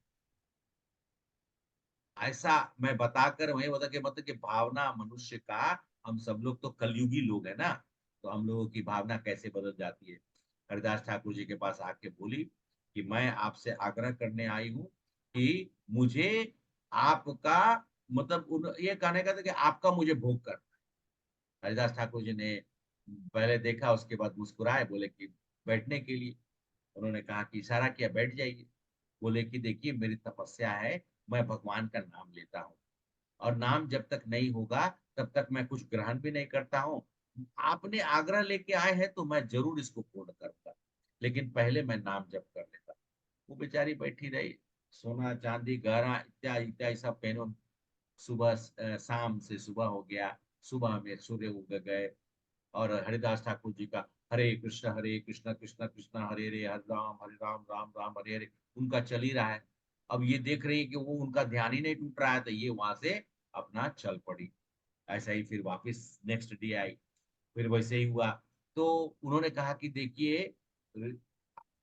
ऐसा मैं बताकर वही बता के, मतलब कि भावना मनुष्य का, हम सब लोग तो कलयुगी लोग है ना, तो हम लोगों की भावना कैसे बदल जाती है। हरिदास ठाकुर जी के पास आके बोली कि मैं आपसे आग्रह करने आई हूँ कि मुझे आपका, मतलब ये कहने का था कि आपका मुझे भोग करना है। हरिदास ठाकुर जी ने पहले देखा, उसके बाद मुस्कुराए, बोले कि बैठने के लिए। उन्होंने कहा कि इशारा किया, बैठ जाइए। बोले कि देखिए मेरी तपस्या है, मैं भगवान का नाम लेता हूँ, और नाम जब तक नहीं होगा तब तक मैं कुछ ग्रहण भी नहीं करता हूँ। आपने आग्रह लेके आए हैं तो मैं जरूर इसको पूर्ण करूंगा, लेकिन पहले मैं नाम जप कर लेता। वो बेचारी बैठी रही, सोना चांदी गहना इत्यादि इत्यादि सब पहनो। सुबह शाम से सुबह हो गया, सुबह में सूर्य उग गए, और हरिदास ठाकुर जी का हरे कृष्ण कृष्ण कृष्ण हरे राम राम राम हरे हरे उनका चल ही रहा है। अब ये देख रही है कि वो उनका ध्यान ही नहीं टूट रहा है, तो ये वहां से अपना चल पड़ी। ऐसा ही फिर वापस नेक्स्ट डे आई, फिर वैसे ही हुआ। तो उन्होंने कहा कि देखिए,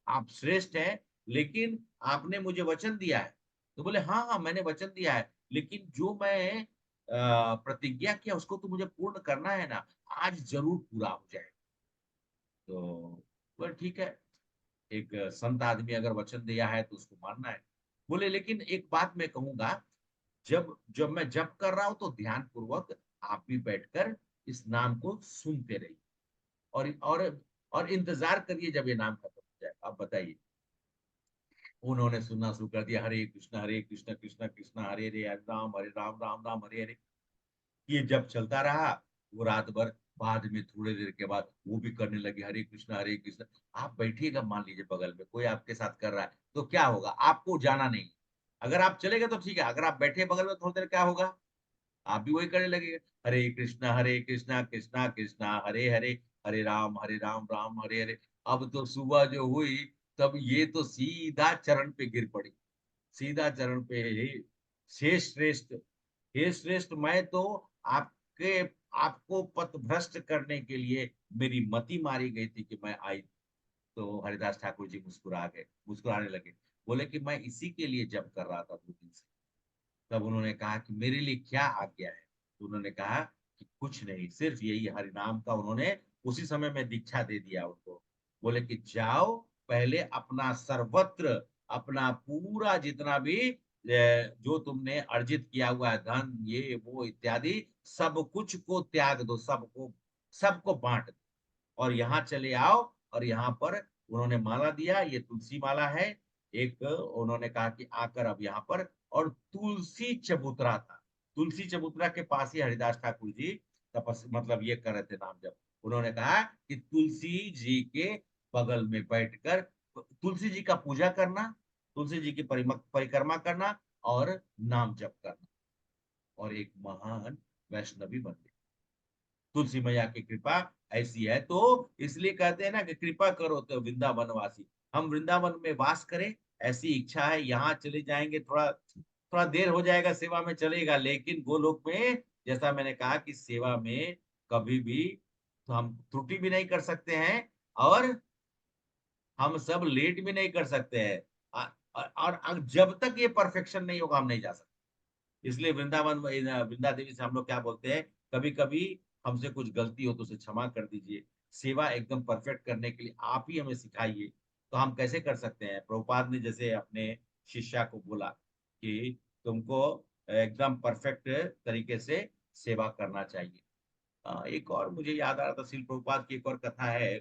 आप श्रेष्ठ हैं, लेकिन आपने मुझे वचन दिया है। तो बोले हाँ हाँ मैंने वचन दिया है, लेकिन जो मैं प्रतिज्ञा किया उसको तो मुझे पूर्ण करना है ना, आज जरूर पूरा हो जाए। तो बोले ठीक है, एक संत आदमी अगर वचन दिया है तो उसको मानना है। बोले लेकिन एक बात मैं कहूंगा, जब जब मैं जप कर रहा हूं तो ध्यान पूर्वक आप भी बैठकर इस नाम को सुनते रहिए, और इंतजार करिए जब ये नाम खत्म हो जाए। अब बताइए, उन्होंने सुनना शुरू कर दिया, हरे कृष्ण कृष्ण कृष्ण हरे हरे हरे राम राम राम हरे हरे। ये जब चलता रहा वो रात भर, बाद में थोड़ी देर के बाद वो भी करने लगे हरे कृष्ण। आप बैठिएगा, मान लीजिए बगल में कोई आपके साथ कर रहा है तो क्या होगा, आपको जाना नहीं। अगर आप चले गए तो ठीक है, अगर आप बैठे बगल में थोड़ी देर, क्या होगा, आप भी वही करने लगेगा, हरे कृष्णा कृष्णा कृष्णा हरे हरे हरे राम राम हरे हरे। अब तो सुबह जो हुई, तब ये तो सीधा चरण पे गिर पड़ी, सीधा चरण पे, हे श्रेष्ठ, हे श्रेष्ठ, मैं तो आपके आपको पथ भ्रष्ट करने के लिए मेरी मति मारी गई थी कि मैं आई। तो हरिदास ठाकुर जी मुस्कुरा गए, मुस्कुराने लगे, बोले कि मैं इसी के लिए जप कर रहा था 2 दिन से। तब उन्होंने कहा कि मेरे लिए क्या आज्ञा है। तो उन्होंने कहा कि कुछ नहीं, सिर्फ यही हरि नाम का, उन्होंने उसी समय में दीक्षा दे दिया उनको। बोले कि जाओ, पहले अपना सर्वत्र, अपना पूरा जितना भी जो तुमने अर्जित किया हुआ है, धन ये वो इत्यादि, सब कुछ को त्याग दो, सबको सबको बांट दो, और यहाँ चले आओ। और यहाँ पर उन्होंने माला दिया, ये तुलसी माला है एक। उन्होंने कहा कि आकर अब यहाँ पर, और तुलसी चबूतरा था, तुलसी चबूतरा के पास ही हरिदास ठाकुर जी तपस मतलब ये कर रहे थे नाम जप। उन्होंने कहा कि तुलसी जी के बगल में बैठकर तुलसी जी का पूजा करना, तुलसी जी की परिक्रमा करना और नाम जप करना, और एक महान वैष्णवी बन गई। तुलसी मैया की कृपा ऐसी है, तो इसलिए कहते हैं ना कि कृपा करो तो वृंदावन वासी, हम वृंदावन में वास करें, ऐसी इच्छा है। यहाँ चले जाएंगे, थोड़ा थोड़ा देर हो जाएगा, सेवा में चलेगा, लेकिन गोलोक में जैसा मैंने कहा कि सेवा में कभी भी तो हम त्रुटि भी नहीं कर सकते हैं, और हम सब लेट भी नहीं कर सकते हैं। और जब तक ये परफेक्शन नहीं होगा हम नहीं जा सकते। इसलिए वृंदावन वृंदा देवी से हम लोग क्या बोलते हैं, कभी कभी हमसे कुछ गलती हो तो उसे क्षमा कर दीजिए, सेवा एकदम परफेक्ट करने के लिए आप ही हमें सिखाइए। तो हम कैसे कर सकते हैं, प्रभुपाद ने जैसे अपने शिष्या को बोला कि तुमको एकदम परफेक्ट तरीके से सेवा करना चाहिए। एक और मुझे याद आ रहा था, श्रील प्रभुपाद की एक और कथा है।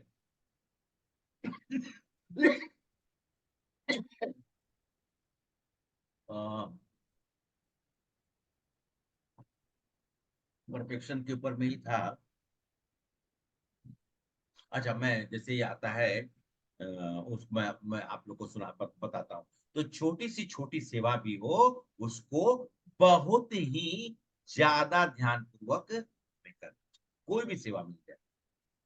परफेक्शन के ऊपर में ही था। अच्छा, मैं जैसे ये आता है उसमें मैं आप लोग को बताता हूँ। तो छोटी सेवा भी हो, उसको बहुत ही ज्यादा ध्यान पूर्वक हमें करना चाहिए। कोई भी सेवा मिल जाए,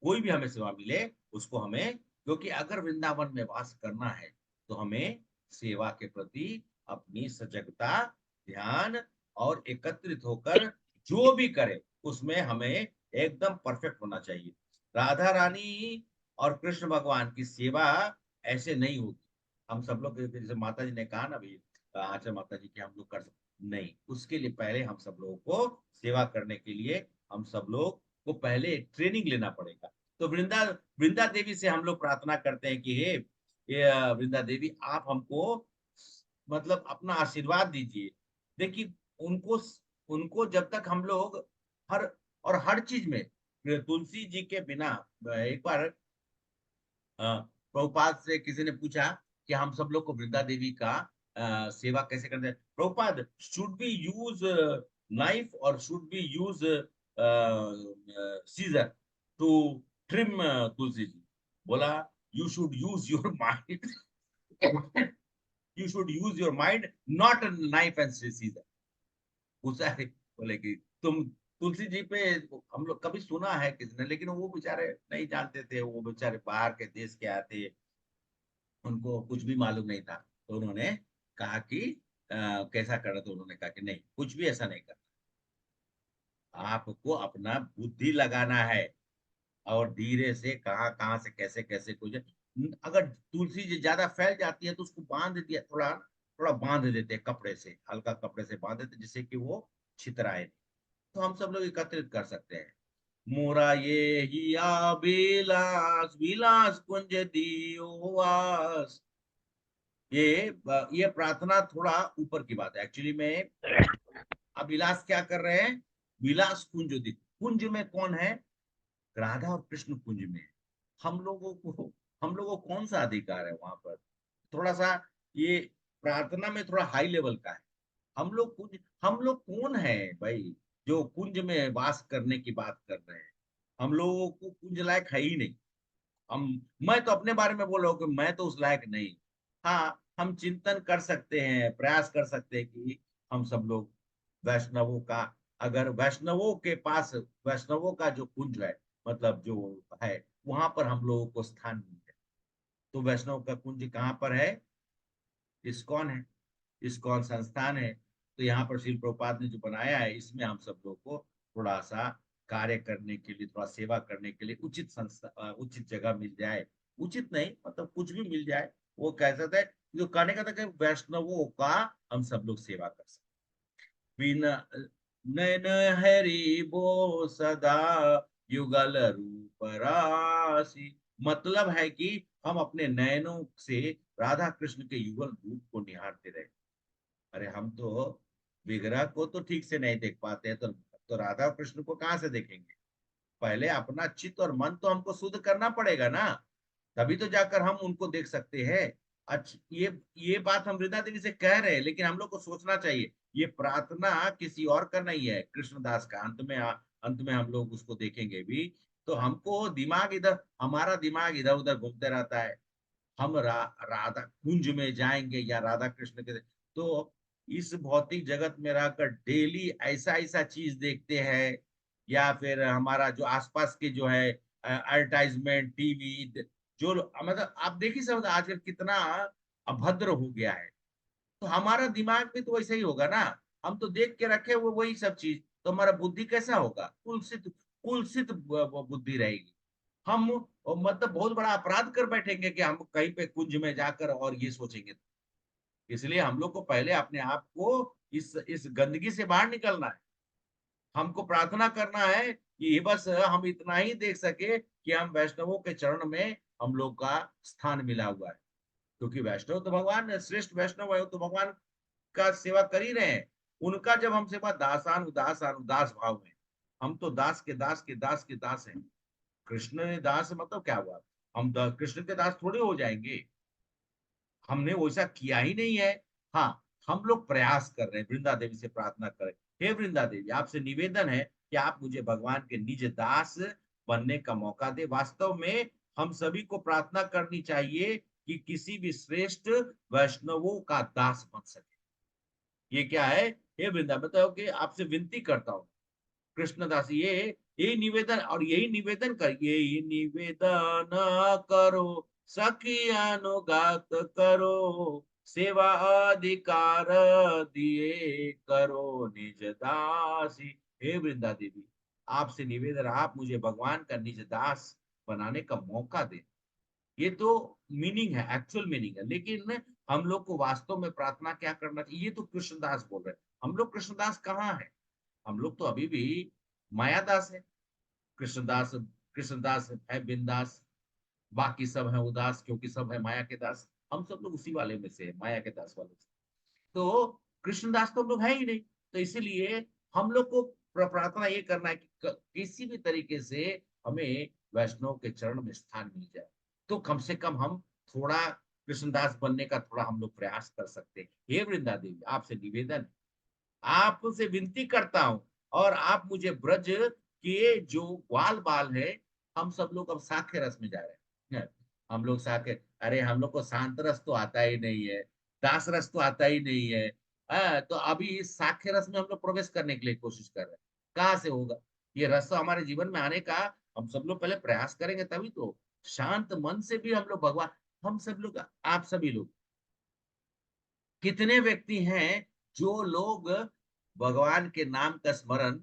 कोई भी हमें सेवा मिले, उसको हमें, क्योंकि अगर वृंदावन में वास करना है तो हमें सेवा के प्रति अपनी सजगता, ध्यान और एकत्रित होकर जो भी करे उसमें हमें एकदम परफेक्ट होना चाहिए। राधा रानी और कृष्ण भगवान की सेवा ऐसे नहीं होती। हम सब लोग जैसे माता जी ने कहा ना भाई, आचा माता जी की हम लोग कर सकते नहीं, उसके लिए पहले हम सब लोगों को सेवा करने के लिए हम सब लोग को पहले ट्रेनिंग लेना पड़ेगा। तो वृंदा वृंदा देवी से हम लोग प्रार्थना करते हैं कि हे ये वृंदा देवी, आप हमको मतलब अपना आशीर्वाद दीजिए। देखिए, उनको उनको जब तक हम लोग हर हर चीज में, तुलसी जी के बिना, एक बार प्रभुपाद से किसी ने पूछा कि हम सब लोग को वृंदा देवी का सेवा कैसे करते हैं, Prabhupad should be use knife और should be use scissor to trim Tulsi ji. बोला, you should use your mind, you should use your mind, not knife and scissor. पूछा है, बोले कि तुलसी जी पे हम लोग कभी सुना है किसने, लेकिन वो बेचारे नहीं जानते थे, वो बेचारे बाहर के देश के आते, उनको कुछ भी मालूम नहीं था। तो उन्होंने कहा कि कैसा करना, तो उन्होंने कहा कि नहीं, कुछ भी ऐसा नहीं करना, आपको अपना बुद्धि लगाना है और धीरे से कहाँ कहाँ से कैसे कैसे कुछ। अगर तुलसी जी ज्यादा फैल जाती है तो उसको बांध दिया, थोड़ा थोड़ा बांध देते हैं कपड़े से, हल्का कपड़े से बांध देते, जिससे कि वो छितराए नहीं। तो हम सब लोग एकत्रित कर सकते हैं, मोरा ये हिया विलास विलास कुंज दियो वास। ये प्रार्थना थोड़ा ऊपर की बात है एक्चुअली में। अब विलास क्या कर रहे हैं, विलास कुंज दी, कुंज में कौन है, राधा और कृष्ण कुंज में है। हम लोगों को कौन सा अधिकार है वहां पर, थोड़ा सा ये प्रार्थना में थोड़ा हाई लेवल का है। हम लोग कौन है भाई, जो कुंज में वास करने की बात कर रहे हैं। हम लोगों को कुंज लायक है ही नहीं। हम मैं तो अपने बारे में बोल रहा हूँ कि मैं तो उस लायक नहीं। हाँ, हम चिंतन कर सकते हैं, प्रयास कर सकते हैं कि हम सब लोग वैष्णवों का, अगर वैष्णवों के पास वैष्णवों का जो कुंज है, मतलब जो है, वहां पर हम लोगों को स्थान मिल जाए। तो वैष्णव का कुंज कहाँ पर है, इस्कॉन है, इस्कॉन संस्थान है। तो यहाँ पर श्रील प्रभुपाद ने जो बनाया है, इसमें हम सब लोग को थोड़ा सा कार्य करने के लिए, थोड़ा सेवा करने के लिए उचित संस्था, उचित जगह मिल जाए। उचित नहीं मतलब कुछ भी मिल जाए, वो कह सकते हैं, जो कहने का था कि वैष्णवों का हम सब लोग सेवा कर सकते। बिना नैन हरि बो सदा युगल रूप राशि, मतलब है कि हम अपने नयनों से राधा कृष्ण के युगल रूप को निहारते रहे। अरे हम तो विग्रह को तो ठीक से नहीं देख पाते हैं, तो राधा कृष्ण को कहाँ से देखेंगे। पहले अपना चित्त और मन तो हमको शुद्ध करना पड़ेगा ना, तभी तो जाकर हम उनको देख सकते हैं। अच्छा, ये बात हम वृंदा देवी से कह रहे हैं, लेकिन हम लोग को सोचना चाहिए ये प्रार्थना किसी और का नहीं है, कृष्णदास का। अंत में हम लोग उसको देखेंगे भी। तो हमको दिमाग इधर, हमारा दिमाग इधर उधर घूमते रहता है। हम राधा कुंज में जाएंगे या राधा कृष्ण के, तो इस भौतिक जगत में रहकर डेली ऐसा ऐसा चीज देखते हैं, या फिर हमारा जो आसपास के जो है एडवर्टाइजमेंट, टीवी, जो मतलब आप देख ही सकते आजकल कितना अभद्र हो गया है। तो हमारा दिमाग भी तो वैसा ही होगा ना, हम तो देख के रखे वो वही सब चीज, तो हमारा बुद्धि कैसा होगा, कुलसित कुलसित बुद्धि रहेगी। हम मतलब बहुत बड़ा अपराध कर बैठेंगे कि हम कहीं पे कुंज में जाकर और ये सोचेंगे। इसलिए हम लोग को पहले अपने आप को इस गंदगी से बाहर निकलना है। हमको प्रार्थना करना है कि ये बस हम इतना ही देख सके कि हम वैष्णवों के चरण में हम लोग का स्थान मिला हुआ है। क्योंकि वैष्णव तो भगवान श्रेष्ठ वैष्णव है, तो भगवान का सेवा कर ही रहे हैं। उनका जब हम सेवा दासान उदासान उदास भाव में, हम तो दास के दास के दास के दास हैं। कृष्ण ने दास मतलब क्या हुआ, हम कृष्ण के दास थोड़े हो जाएंगे, हमने वैसा किया ही नहीं है। हाँ, हम लोग प्रयास कर रहे हैं, वृंदा देवी से प्रार्थना करें, हे वृंदा देवी आपसे निवेदन है कि आप मुझे भगवान के निज दास बनने का मौका दे। वास्तव में हम सभी को प्रार्थना करनी चाहिए कि किसी भी श्रेष्ठ वैष्णवों का दास बन सके। ये क्या है, हे वृंदा बताओ कि आपसे विनती करता हूँ कृष्णदास, ये यही निवेदन, और यही निवेदन कर, यही निवेदन करो सखी अनुगात करो, सेवा अधिकार दिए करो निज दासी। हे वृंदा देवी आपसे निवेदन, आप मुझे भगवान का निज दास बनाने का मौका दे। ये तो मीनिंग है, एक्चुअल मीनिंग है, लेकिन हम लोग को वास्तव में प्रार्थना क्या करना चाहिए, ये तो कृष्णदास बोल रहे हैं। हम लोग कृष्णदास कहाँ है, हम लोग तो अभी भी मायादास है। कृष्णदास कृष्णदास है बिंदास, बाकी सब है उदास, क्योंकि सब है माया के दास। हम सब लोग उसी वाले में से है, माया के दास वाले से। तो कृष्णदास तो हम लोग है ही नहीं। तो इसीलिए हम लोग को प्रार्थना ये करना है कि किसी भी तरीके से हमें वैष्णव के चरण में स्थान मिल जाए। तो कम से कम हम थोड़ा कृष्णदास बनने का थोड़ा हम लोग प्रयास कर सकते हैं। हे वृंदा देवी आपसे निवेदन, आपसे विनती करता हूँ, और आप मुझे ब्रज के जो ग्वाल बाल है, हम सब लोग अब साखे रस में जा रहे हैं। हम लोग साखे, अरे हम लोग को शांत रस तो आता ही नहीं है, दास रस तो आता ही नहीं है। तो अभी इस साखे रस में हम लोग प्रवेश करने के लिए कोशिश कर रहे हैं। कहाँ से होगा? ये रस तो हमारे जीवन में आने का हम सब लोग पहले प्रयास करेंगे तभी तो। शांत मन से भी हम लोग भगवान, हम सब लोग, आप सभी लोग, कितने व्यक्ति हैं जो लोग भगवान के नाम का स्मरण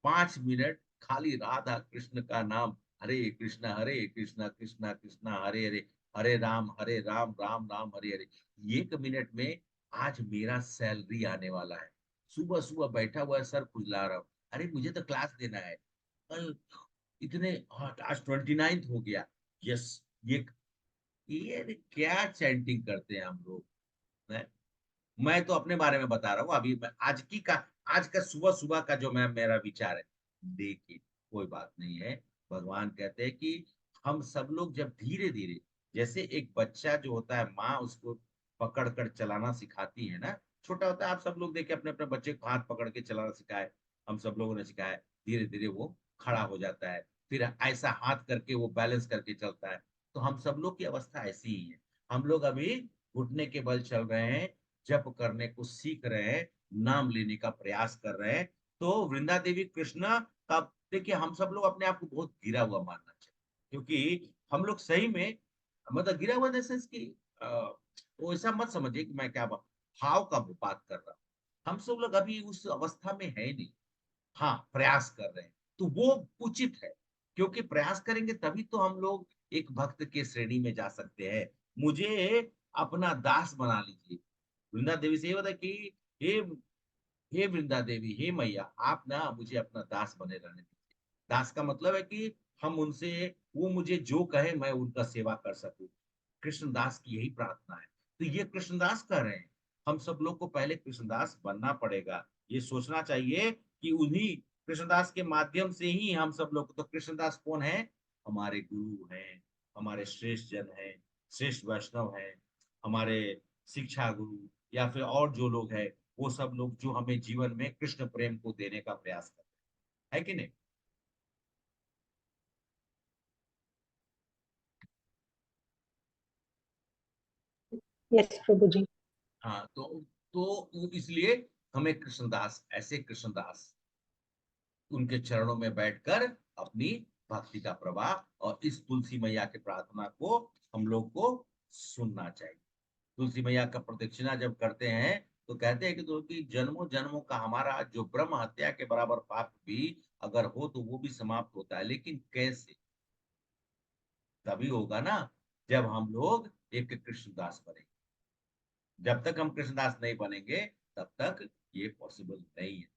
5 मिनट खाली राधा कृष्ण का नाम, हरे कृष्णा कृष्णा कृष्णा हरे हरे, हरे राम राम राम हरे हरे, 1 मिनट में आज मेरा सैलरी आने वाला है। सुबह सुबह बैठा हुआ है, सर खुजला रहा हूँ, अरे मुझे तो क्लास देना है कल, इतने आज 29 हो गया। यस, ये क्या चैंटिंग करते हैं हम लोग, हैं? मैं तो अपने बारे में बता रहा हूँ, अभी मैं आज का सुबह सुबह का जो मैं मेरा विचार है। देखिए, कोई बात नहीं है। भगवान कहते हैं कि हम सब लोग जब धीरे धीरे, जैसे एक बच्चा जो होता है, माँ उसको पकड़ कर चलाना सिखाती है ना, छोटा होता है, आप सब लोग देखे अपने अपने बच्चे को हाथ पकड़ के चलाना सिखाए, हम सब लोगों ने सिखाया, धीरे धीरे वो खड़ा हो जाता है, फिर ऐसा हाथ करके वो बैलेंस करके चलता है। तो हम सब लोग की अवस्था ऐसी ही है। हम लोग अभी घुटने के बल चल रहे हैं, जप करने को सीख रहे हैं, नाम लेने का प्रयास कर रहे हैं। तो वृंदा देवी कृष्णा का, देखिए हम सब लोग अपने आप को बहुत गिरा हुआ मानना चाहिए, क्योंकि हम लोग सही में, मतलब गिरा हुआ जैसे कि वो ऐसा मत समझिए कि मैं क्या भाव का बात कर रहा हूँ। हम सब लोग अभी उस अवस्था में है नहीं। हाँ, प्रयास कर रहे हैं तो वो उचित है, क्योंकि प्रयास करेंगे तभी तो हम लोग एक भक्त के श्रेणी में जा सकते हैं। मुझे अपना दास बना लीजिए। वृंदा देवी से ये बता कि हे हे वृंदा देवी, हे मैया, आप ना मुझे अपना दास बने रहने दीजिए। दास का मतलब है कि हम उनसे, वो मुझे जो कहे मैं उनका सेवा कर सकूं। कृष्णदास की यही प्रार्थना है। तो ये कृष्णदास कह रहे हैं, हम सब लोग को पहले कृष्णदास बनना पड़ेगा। ये सोचना चाहिए कि उन्हीं कृष्णदास के माध्यम से ही हम सब लोग, तो कृष्णदास कौन है? हमारे गुरु हैं, हमारे श्रेष्ठ जन हैं, श्रेष्ठ वैष्णव हैं, हमारे शिक्षा गुरु, या फिर और जो लोग हैं, वो सब लोग जो हमें जीवन में कृष्ण प्रेम को देने का प्रयास करते हैं, है कि नहीं? यस प्रभु जी। हाँ, तो इसलिए हमें कृष्णदास, ऐसे कृष्णदास, उनके चरणों में बैठकर अपनी भक्ति का प्रवाह और इस तुलसी मैया की प्रार्थना को हम लोग को सुनना चाहिए। तुलसी मैया का प्रदक्षिणा जब करते हैं तो कहते हैं कि तो कि जन्मों जन्मों का हमारा जो ब्रह्म हत्या के बराबर पाप भी अगर हो तो वो भी समाप्त होता है, लेकिन कैसे? तभी होगा ना जब हम लोग एक कृष्णदास बनेंगे। जब तक हम कृष्णदास नहीं बनेंगे तब तक ये पॉसिबल नहीं है।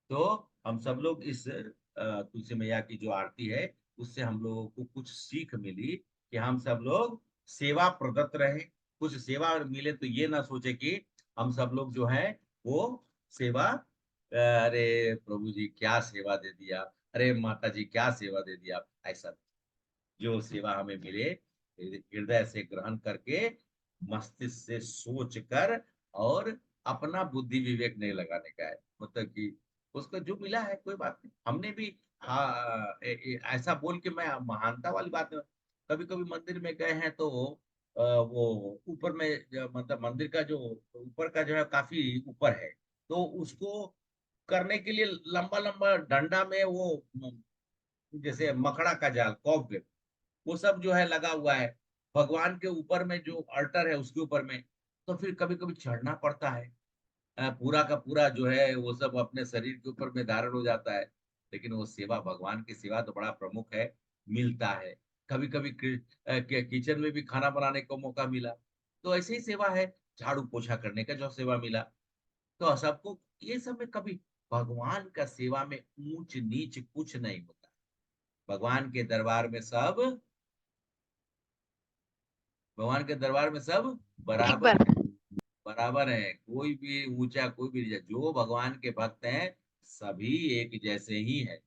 तो हम सब लोग इस तुलसी मैया की जो आरती है उससे हम लोगों को कुछ सीख मिली कि हम सब लोग सेवा प्रदत्त रहे। कुछ सेवा मिले तो ये ना सोचे कि हम सब लोग जो है वो सेवा, अरे प्रभु जी क्या सेवा दे दिया, अरे माता जी क्या सेवा दे दिया, ऐसा। जो सेवा हमें मिले हृदय से ग्रहण करके, मस्तिष्क से सोच कर, और अपना बुद्धि विवेक नहीं लगाने का है, मतलब कि उसको जो मिला है कोई बात नहीं, हमने भी हाँ ऐसा बोल के मैं महानता वाली बात है। कभी कभी मंदिर में गए हैं तो वो ऊपर में मतलब मंदिर का जो ऊपर का जो है काफी ऊपर है, तो उसको करने के लिए लंबा लंबा डंडा में वो जैसे मकड़ा का जाल, कॉक, वो सब जो है लगा हुआ है भगवान के ऊपर में, जो अल्टर है उसके ऊपर में। तो फिर कभी कभी चढ़ना पड़ता है, पूरा का पूरा जो है वो सब अपने शरीर के ऊपर में धारण हो जाता है। लेकिन वो सेवा, भगवान की सेवा तो बड़ा प्रमुख है, मिलता है। कभी कभी किचन में भी खाना बनाने को मौका मिला, तो ऐसे ही सेवा है। झाड़ू पोछा करने का जो सेवा मिला, तो सबको ये सब में कभी, भगवान का सेवा में ऊंच नीच कुछ नहीं होता। भगवान के दरबार में सब, भगवान के दरबार में सब एक बराबर बार है। बराबर है, कोई भी ऊंचा कोई भी नीचा, जो भगवान के भक्त हैं सभी एक जैसे ही है।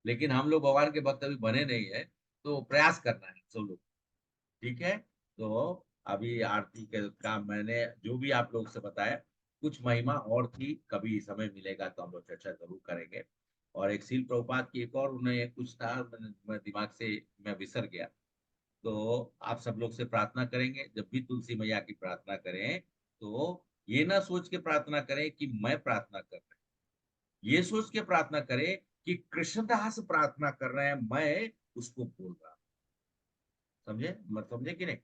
लेकिन हम लोग भगवान के भक्त अभी बने नहीं है, तो प्रयास करना है सब लोग। ठीक है। तो अभी आरती के का मैंने जो भी आप लोग से बताया, कुछ महिमा और थी, कभी समय मिलेगा तो हम लोग चर्चा जरूर करेंगे। और एक सील प्रभुपाद की एक और उन्हें कुछ था, मैं दिमाग से मैं बिसर गया। तो आप सब लोग से प्रार्थना करेंगे, जब भी तुलसी मैया की प्रार्थना करें तो ये ना सोच के प्रार्थना करें कि मैं प्रार्थना कर रहा हूं। ये सोच के प्रार्थना करें कि कृष्णदास प्रार्थना कर रहे हैं, मैं उसको बोल रहा हूं। समझे? मत समझे कि नहीं?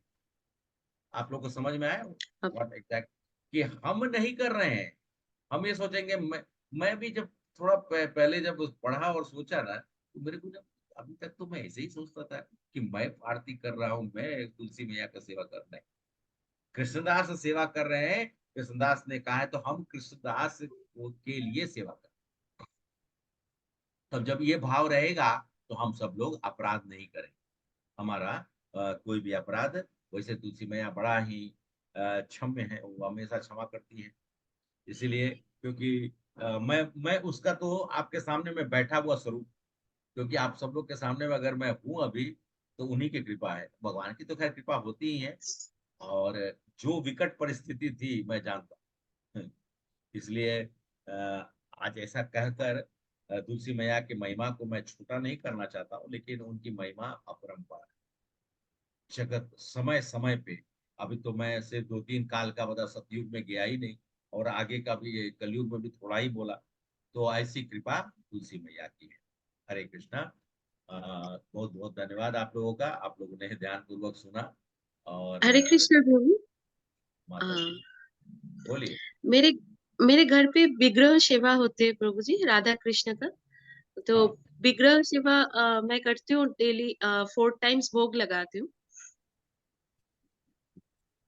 आप लोग को समझ में आया अब व्हाट एग्जैक्ट, कि हम नहीं कर रहे हैं। हम ये सोचेंगे, मैं भी जब थोड़ा पहले जब पढ़ा और सोचा ना, तो मेरे को जब अभी तक तो मैं ऐसे ही सोचता था कि मैं आरती कर रहा हूँ, मैं तुलसी मैया का सेवा कर रहा है। कृष्णदास सेवा कर रहे हैं, कृष्णदास ने कहा है, तो हम कृष्णदास के लिए सेवा कर। तब जब ये भाव रहेगा तो हम सब लोग अपराध नहीं करेंगे। हमारा कोई भी अपराध, वैसे तुलसी मैया बड़ा ही क्षम्य है, वो हमेशा क्षमा करती है। इसीलिए क्योंकि मैं उसका तो आपके सामने में बैठा हुआ स्वरूप, क्योंकि आप सब लोग के सामने में अगर मैं हूं अभी, तो उन्हीं की कृपा है। भगवान की तो खैर कृपा होती ही है, और जो विकट परिस्थिति थी मैं जानता हूं। इसलिए आज ऐसा कहकर तुलसी मैया की महिमा को मैं छोटा नहीं करना चाहता हूँ, लेकिन उनकी महिमा अपरंपार है। जगत समय समय पे, अभी तो मैं सिर्फ 2-3 काल का बता, सतयुग में गया ही नहीं, और आगे का भी ये कलयुग में भी थोड़ा ही बोला। तो ऐसी कृपा तुलसी मैया की है। हरे कृष्णा। बहुत बहुत धन्यवाद आप लोगों का, आप लोगों ने ध्यान पूर्वक सुना। और हरे कृष्ण प्रभु। आ, माता जी बोलिए। मेरे मेरे घर पे विग्रह सेवा होते हैं प्रभु जी, राधा कृष्ण का। तो हाँ विग्रह सेवा मैं करती हूँ डेली, 4 टाइम्स भोग लगाती हूँ।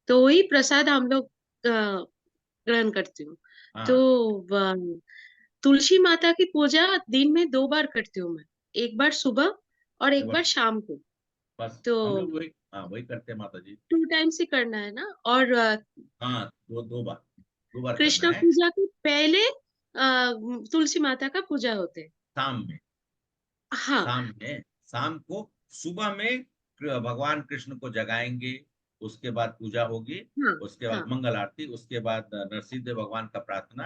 तो वही प्रसाद हम लोग ग्रहण करती हूँ। तो हाँ, तुलसी माता की पूजा दिन में 2 बार करती हूँ मैं। एक बार सुबह और एक बार बस शाम को। बस तो हम लोग वही, हाँ वही करते हैं माता जी। 2 टाइम्स ही करना है ना। और हाँ, दो बार करना कृष्ण है। पूजा के पहले तुलसी माता का पूजा होते हैं। शाम में, हाँ शाम में, शाम को, सुबह में भगवान कृष्ण को जगाएंगे, उसके बाद पूजा होगी, हाँ उसके बाद हाँ मंगल आरती, उसके बाद नरसिंह देव भगवान का प्रार्थना,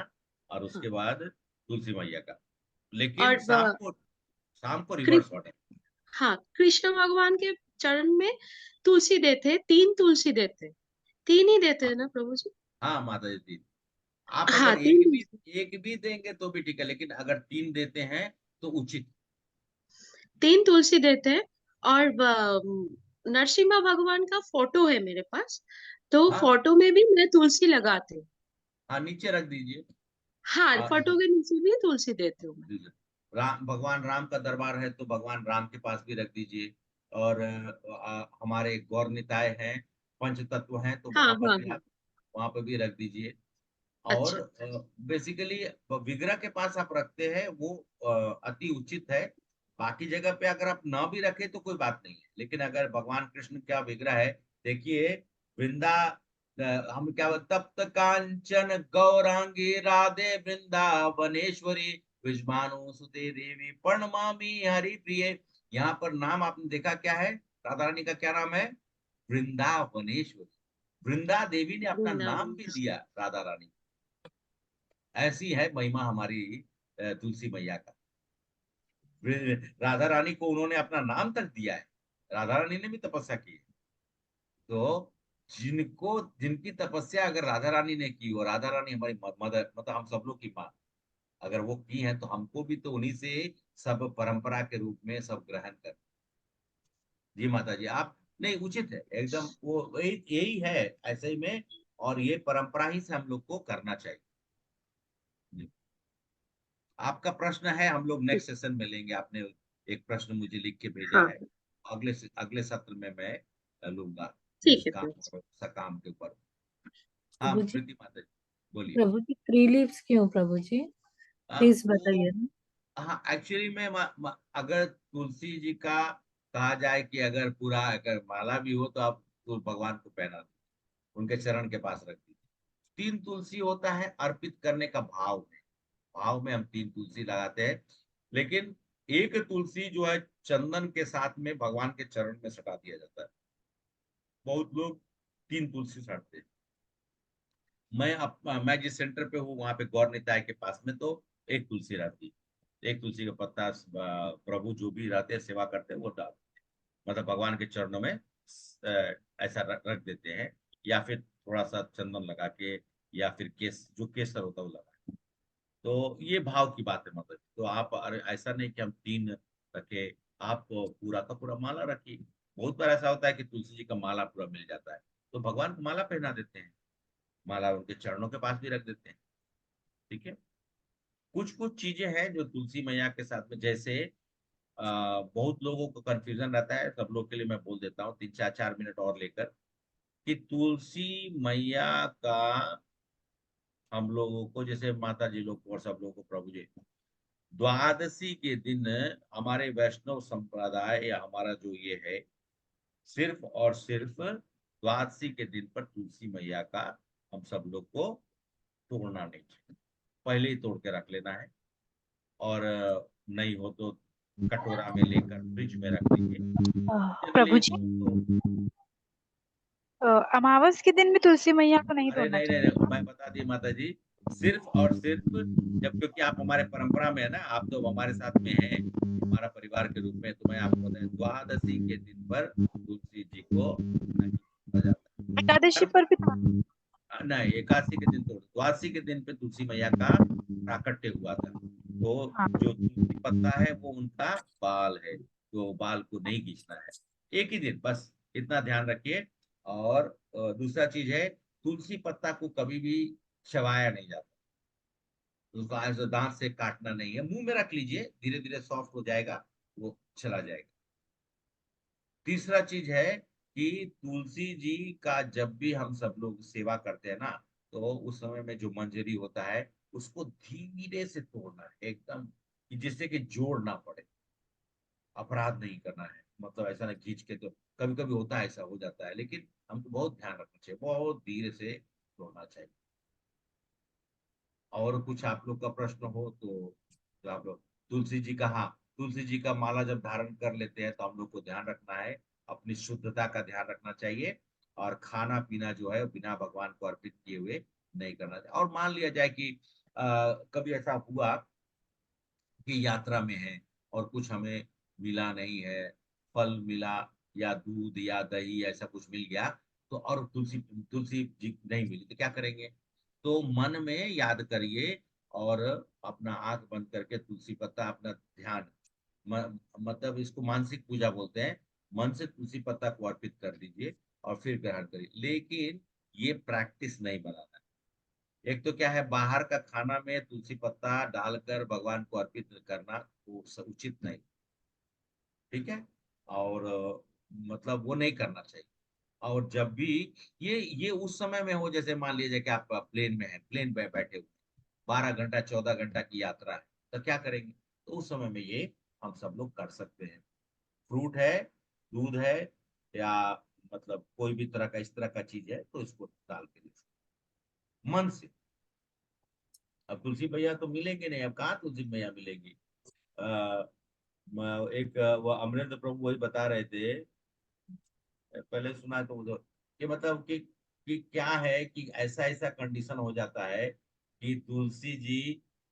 और हाँ। उसके बाद तुलसी मैया का। लेकिन और शाम को कृ, रिवर्स ऑर्डर। हाँ, कृष्ण भगवान के चरण में तुलसी देते, 3 तुलसी देते। 3 ही देते हैं ना प्रभु जी? हाँ माता जी, 3। आप हाँ, अगर 3 तुलसी। एक भी देंगे तो भी ठीक है, लेकिन अगर 3 देते हैं तो उचित। 3 तुलसी देते हैं। और नरसिम्हा भगवान का फोटो है मेरे पास। तो हाँ फोटो में भी मैं तुलसी लगाती हूँ। हाँ, नीचे रख दीजिए। हाँ, आ, फोटो के नीचे भी तुलसी देती हूँ मैं। भगवान राम का दरबार है तो भगवान राम के पास भी रख दीजिए। और हमारे गौर निताय हैं, पंच तत्व हैं, तो हाँ वहां पर हाँ भी हाँ। आप वहां पर भी रख दीजिए। और अच्छा। बेसिकली विग्रह के पास आप रखते हैं वो अति उचित है। बाकी जगह पे अगर आप ना भी रखें तो कोई बात नहीं है, लेकिन अगर भगवान कृष्ण का विग्रह है, देखिए, वृंदा हम क्या, तप्त कांचन गौरांगी राधे वृंदावनेश्वरी विजमानु सुते देवी प्रणमामि हरि प्रिय। यहाँ पर नाम आपने देखा क्या है? राधा रानी का क्या नाम है? वृंदावनेश्वरी। वृंदा देवी ने अपना नाम वृंदावन। भी दिया राधा रानी। ऐसी है महिमा हमारी तुलसी मैया का। राधा रानी को उन्होंने अपना नाम तक दिया है। राधा रानी ने भी तपस्या की है। तो जिनकी तपस्या अगर राधा रानी ने की, और राधा रानी हमारी मदर, मतलब हम सब लोग की माँ, अगर वो की है, तो हमको भी तो उन्हीं से सब परंपरा के रूप में सब ग्रहण कर। जी माता जी, आप नहीं, उचित है एकदम, वो यही यही है ऐसे ही में। और ये परंपरा ही से हम लोग को करना चाहिए। जी। आपका प्रश्न है, हम लोग ठीक। नेक्स्ट सेशन में लेंगे। आपने एक प्रश्न मुझे लिख के भेजा हाँ, है, अगले सत्र में मैं लूंगा ठीक उस है काम प्रभु जी। और सकाम के ऊपर। हाँ प्रभु जी, प्रीति माता जी बोलिए। प्रभु जी 3 लीव्स क्यों प्रभु जी? प्लीज वो, बताइए ना। हाँ एक्चुअली में अगर तुलसी जी का कहा जाए कि अगर पूरा अगर माला भी हो तो आप तो भगवान को पहना दो, उनके चरण के पास रख दीजिए। 3 तुलसी होता है अर्पित करने का भाव में, भाव में हम 3 तुलसी लगाते हैं। लेकिन एक तुलसी जो है चंदन के साथ में भगवान के चरण में सटा दिया जाता है। बहुत लोग 3 तुलसी सटते हैं। मैं जिस सेंटर पे हूँ वहां पे गौर निताय के पास में तो 1 तुलसी रहती है। 1 तुलसी का पत्ता प्रभु जो भी रहते हैं सेवा करते हैं वो डाल, मतलब भगवान के चरणों में ऐसा रख देते हैं, या फिर थोड़ा सा चंदन लगा के, या फिर केस जो केसर होता है वो लगा। तो ये भाव की बात है मतलब। तो आप ऐसा नहीं कि हम 3 रखे, आप पूरा का पूरा माला रखिए। बहुत बार ऐसा होता है कि तुलसी जी का माला पूरा मिल जाता है, तो भगवान को माला पहना देते हैं, माला उनके चरणों के पास भी रख देते हैं। ठीक है। कुछ कुछ चीजें हैं जो तुलसी मैया के साथ में, जैसे बहुत लोगों को कंफ्यूजन रहता है, सब लोग के लिए मैं बोल देता हूँ 3-4 मिनट और लेकर, कि तुलसी मैया का हम लोगों को, जैसे माता जी लोग को और सब लोगों को प्रभु जी, द्वादशी के दिन हमारे वैष्णव संप्रदाय या हमारा जो ये है, सिर्फ और सिर्फ द्वादशी के दिन पर तुलसी मैया का हम सब लोग को तोड़ना नहीं चाहिए, पहले ही तोड़ के रख लेना है। और नहीं हो तो कटोरा में लेकर फ्रिज में रख लीजिए। प्रभु जनरली जी, तो अमावस के दिन भी तुलसी मैया को नहीं अरे तोड़ना नहीं नहीं चाहिए? नहीं, मैं बता दी माता जी, सिर्फ और सिर्फ जब, क्योंकि आप हमारे परंपरा में है ना, आप तो हमारे साथ में हैं हमारा परिवार के रूप में, तो मैं आपको बताया द्वादशी के दिन पर तुलसी जी को नहीं तोड़ा जाता एकादशी है। पर भी नहीं, एकादशी के दिन तो, द्वादशी के दिन पे तुलसी मैया का प्राकट्य हुआ था, तो हाँ। जो तुलसी पत्ता है वो उनका बाल है, तो बाल को नहीं खींचना है, एक ही दिन बस, इतना ध्यान रखिए। और दूसरा चीज है, तुलसी पत्ता को कभी भी चबाया नहीं जाता, उसको ऐसे दांत से काटना नहीं है, मुंह में रख लीजिए, धीरे धीरे सॉफ्ट हो जाएगा, वो चला जाएगा। तीसरा चीज है कि तुलसी जी का जब भी हम सब लोग सेवा करते हैं ना, तो उस समय में जो मंजरी होता है उसको धीरे से तोड़ना है एकदम, कि जिससे कि जोड़ ना पड़े, अपराध नहीं करना है, मतलब ऐसा ना खींच के, तो कभी कभी होता है, ऐसा हो जाता है, लेकिन हमको बहुत ध्यान रखना चाहिए, बहुत धीरे से तोड़ना चाहिए। और कुछ आप लोग का प्रश्न हो तो आप लोग, तुलसी जी का, हाँ, तुलसी जी का माला जब धारण कर लेते हैं तो हम लोग को ध्यान रखना है, अपनी शुद्धता का ध्यान रखना चाहिए, और खाना पीना जो है बिना भगवान को अर्पित किए हुए नहीं करना चाहिए। और मान लिया जाए कि कभी ऐसा हुआ कि यात्रा में है और कुछ हमें मिला नहीं है, फल मिला या दूध या दही ऐसा कुछ मिल गया, तो और तुलसी तुलसी जी नहीं मिली, तो क्या करेंगे? तो मन में याद करिए, और अपना आंख बंद करके तुलसी पत्ता, अपना ध्यान, मतलब इसको मानसिक पूजा बोलते हैं, मन से तुलसी पत्ता को अर्पित कर दीजिए और फिर ग्रहण करिए। लेकिन ये प्रैक्टिस नहीं बनाना। एक तो क्या है, बाहर का खाना में तुलसी पत्ता डालकर भगवान को अर्पित करना वो उचित नहीं। ठीक है। और मतलब वो नहीं करना चाहिए। और जब भी ये उस समय में हो, जैसे मान लीजिए कि आप प्लेन में हैं, प्लेन में बैठे हुए, 12 घंटा 14 घंटा की यात्रा है, तो क्या करेंगे? तो उस समय में ये हम सब लोग कर सकते हैं। फ्रूट है, दूध है, या मतलब कोई भी तरह का इस तरह का चीज है, तो इसको डाल के दे सकते हैं, मन से। अब तुलसी मैया तो मिलेंगे नहीं, अब कहाँ तुलसी मैया मिलेगी? एक वो अमरेंद्र प्रभु वही बता रहे थे, पहले सुना है तो उधर, कि मतलब कि क्या है कि ऐसा ऐसा कंडीशन हो जाता है कि तुलसी जी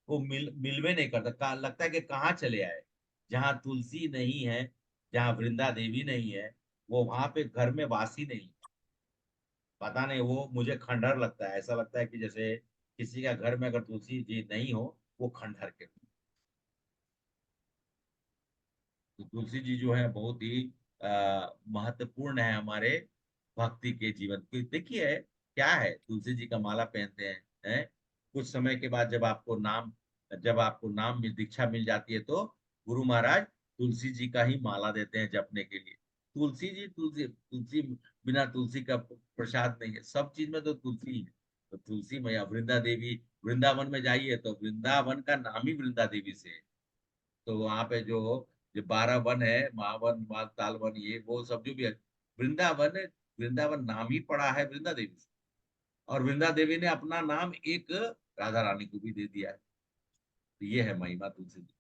को मिलवे नहीं करता, लगता है कि कहाँ चले आए, जहाँ तुलसी नहीं है, जहाँ वृंदा देवी नहीं है, वो वहां पे घर में वासी नहीं। पता नहीं, वो मुझे खंडहर लगता है, ऐसा लगता है कि जैसे किसी का घर में अगर तुलसी जी नहीं हो, वो खंडहर के। तो तुलसी जी जो है बहुत ही महत्वपूर्ण है हमारे भक्ति के जीवन को। देखिए क्या है, तुलसी जी का माला पहनते हैं? कुछ समय के बाद जब आपको नाम में दीक्षा मिल जाती है, तो गुरु महाराज तुलसी जी का ही माला देते हैं जपने के लिए। तुलसी जी, तुलसी तुलसी, बिना तुलसी का प्रसाद नहीं है, सब चीज में तो तुलसी है। तो तुलसी मैया, वृंदा देवी, वृंदावन में जाइए तो वृंदावन का नाम ही वृंदा देवी से है। तो वहां पे जो 12 वन है, महावन माल ताल वन, ये वो सब जो भी है, वृंदावन वृंदावन नाम ही पड़ा है वृंदा देवी से। और वृंदा देवी ने अपना नाम एक राधा रानी को भी दे दिया है। तो ये है महिमा तुलसी जी।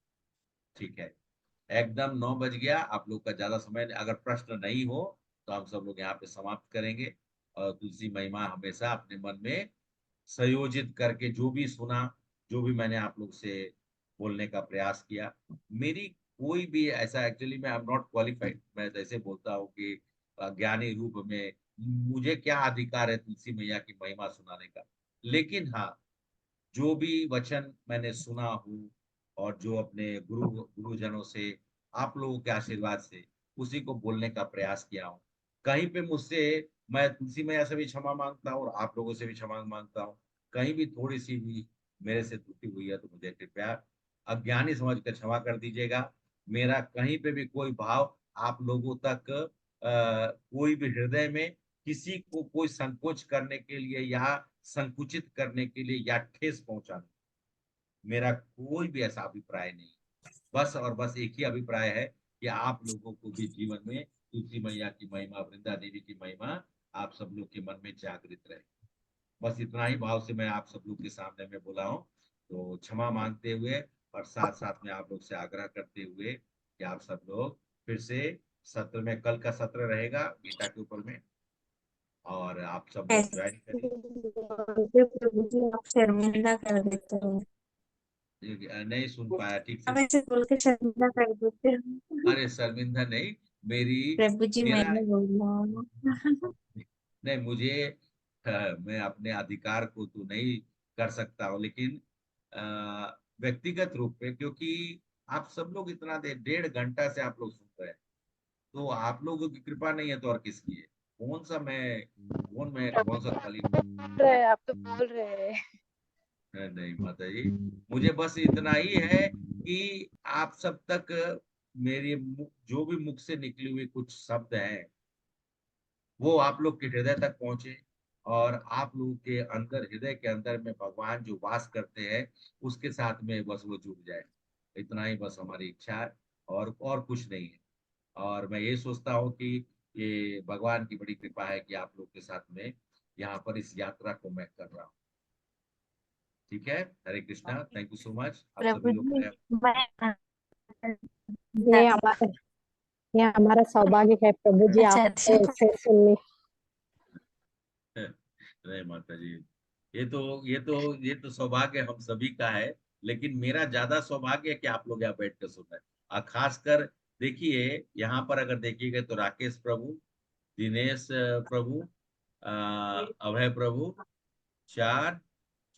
ठीक है। एकदम 9 बज गया, आप लोग का ज्यादा समय नहीं, अगर प्रश्न नहीं हो तो हम सब लोग यहाँ पे समाप्त करेंगे। और तुलसी महिमा हमेशा अपने मन में संयोजित करके, जो भी सुना, जो भी मैंने आप लोग से बोलने का प्रयास किया, मेरी कोई भी ऐसा, एक्चुअली मैं आई एम नॉट क्वालिफाइड, मैं जैसे बोलता हूँ कि ज्ञानी रूप में मुझे क्या अधिकार है तुलसी मैया की महिमा सुनाने का। लेकिन हाँ, जो भी वचन मैंने सुना हूँ और जो अपने गुरुजनों से, आप लोगों के आशीर्वाद से उसी को बोलने का प्रयास किया हूँ। कहीं पे मुझसे, मैं तुलसी मैया से भी क्षमा मांगता हूँ और आप लोगों से भी क्षमा मांगता हूँ। कहीं भी थोड़ी सी भी मेरे से त्रुटि हुई है तो मुझे कृपया अज्ञानी समझ कर क्षमा कर दीजिएगा। मेरा कहीं पे भी कोई भाव आप लोगों तक कोई भी हृदय में किसी को कोई संकोच करने के लिए या संकुचित करने के लिए या ठेस पहुंचाने, मेरा कोई भी ऐसा अभिप्राय नहीं। बस और बस एक ही अभिप्राय है कि आप लोगों को भी जीवन में तुलसी मैया की महिमा, वृंदा देवी की महिमा आप सब लोग के मन में जागृत रहे। बस इतना ही भाव से मैं आप सब लोग के सामने में बोला हूँ। तो क्षमा मांगते हुए और साथ साथ में आप लोग से आग्रह करते हुए कि आप सब लोग फिर से सत्र में, कल का सत्र रहेगा गीता के ऊपर में, और आप सब लोग ऐसे ज्वाइन करिए। बोलते प्रभु जी, आप शर्मिंदा कर देते हो। नहीं सुन पाया ठीक से। आप ऐसे बोल के शर्मिंदा कर देते हो। अरे शर्मिंदा नहीं, मेरी प्रभु जी, मेरा मैंने बोला। नहीं, मुझे मैं अपने अधिकार को तो नहीं कर सकता हूँ, लेकिन व्यक्तिगत रूप पे, क्योंकि आप सब लोग इतना देर, 1.5 घंटा से आप लोग सुन रहे हैं, तो आप लोगों की कृपा नहीं है तो और किसकी है? कौन मैं कौन सा थाली? आप तो बोल रहे हैं। नहीं माता जी, मुझे बस इतना ही है कि आप सब तक जो भी मुख से निकली हुई कुछ शब्द हैं वो आप लोग के हृदय तक पहुंचे, और आप लोगों के अंदर, हृदय के अंदर में भगवान जो वास करते हैं उसके साथ में बस वो जुड़ जाए। इतना ही बस हमारी इच्छा है, और कुछ नहीं है। और मैं ये सोचता हूँ कि ये भगवान की बड़ी कृपा है कि आप लोग के साथ में यहाँ पर इस यात्रा को मैं कर रहा हूँ। ठीक है, Hare Krishna, thank you so much आप सभी प्रभु लोग जी, मेरे। मैं ये हमारा ये हमारा सौभाग्य है प्रभु जी, अच्छा आपको अच्छा। ऐसे सुनने। नहीं माता जी, ये तो सौभाग्य हम सभी का है, लेकिन मेरा ज्यादा सौभाग्य है कि आप लोग यहाँ बैठ कर सुन रहे हैं। और खासकर देखिए, यहाँ पर अगर देखिएगा तो राकेश प्रभु, दिनेश प्रभु, अभय प्रभु, चार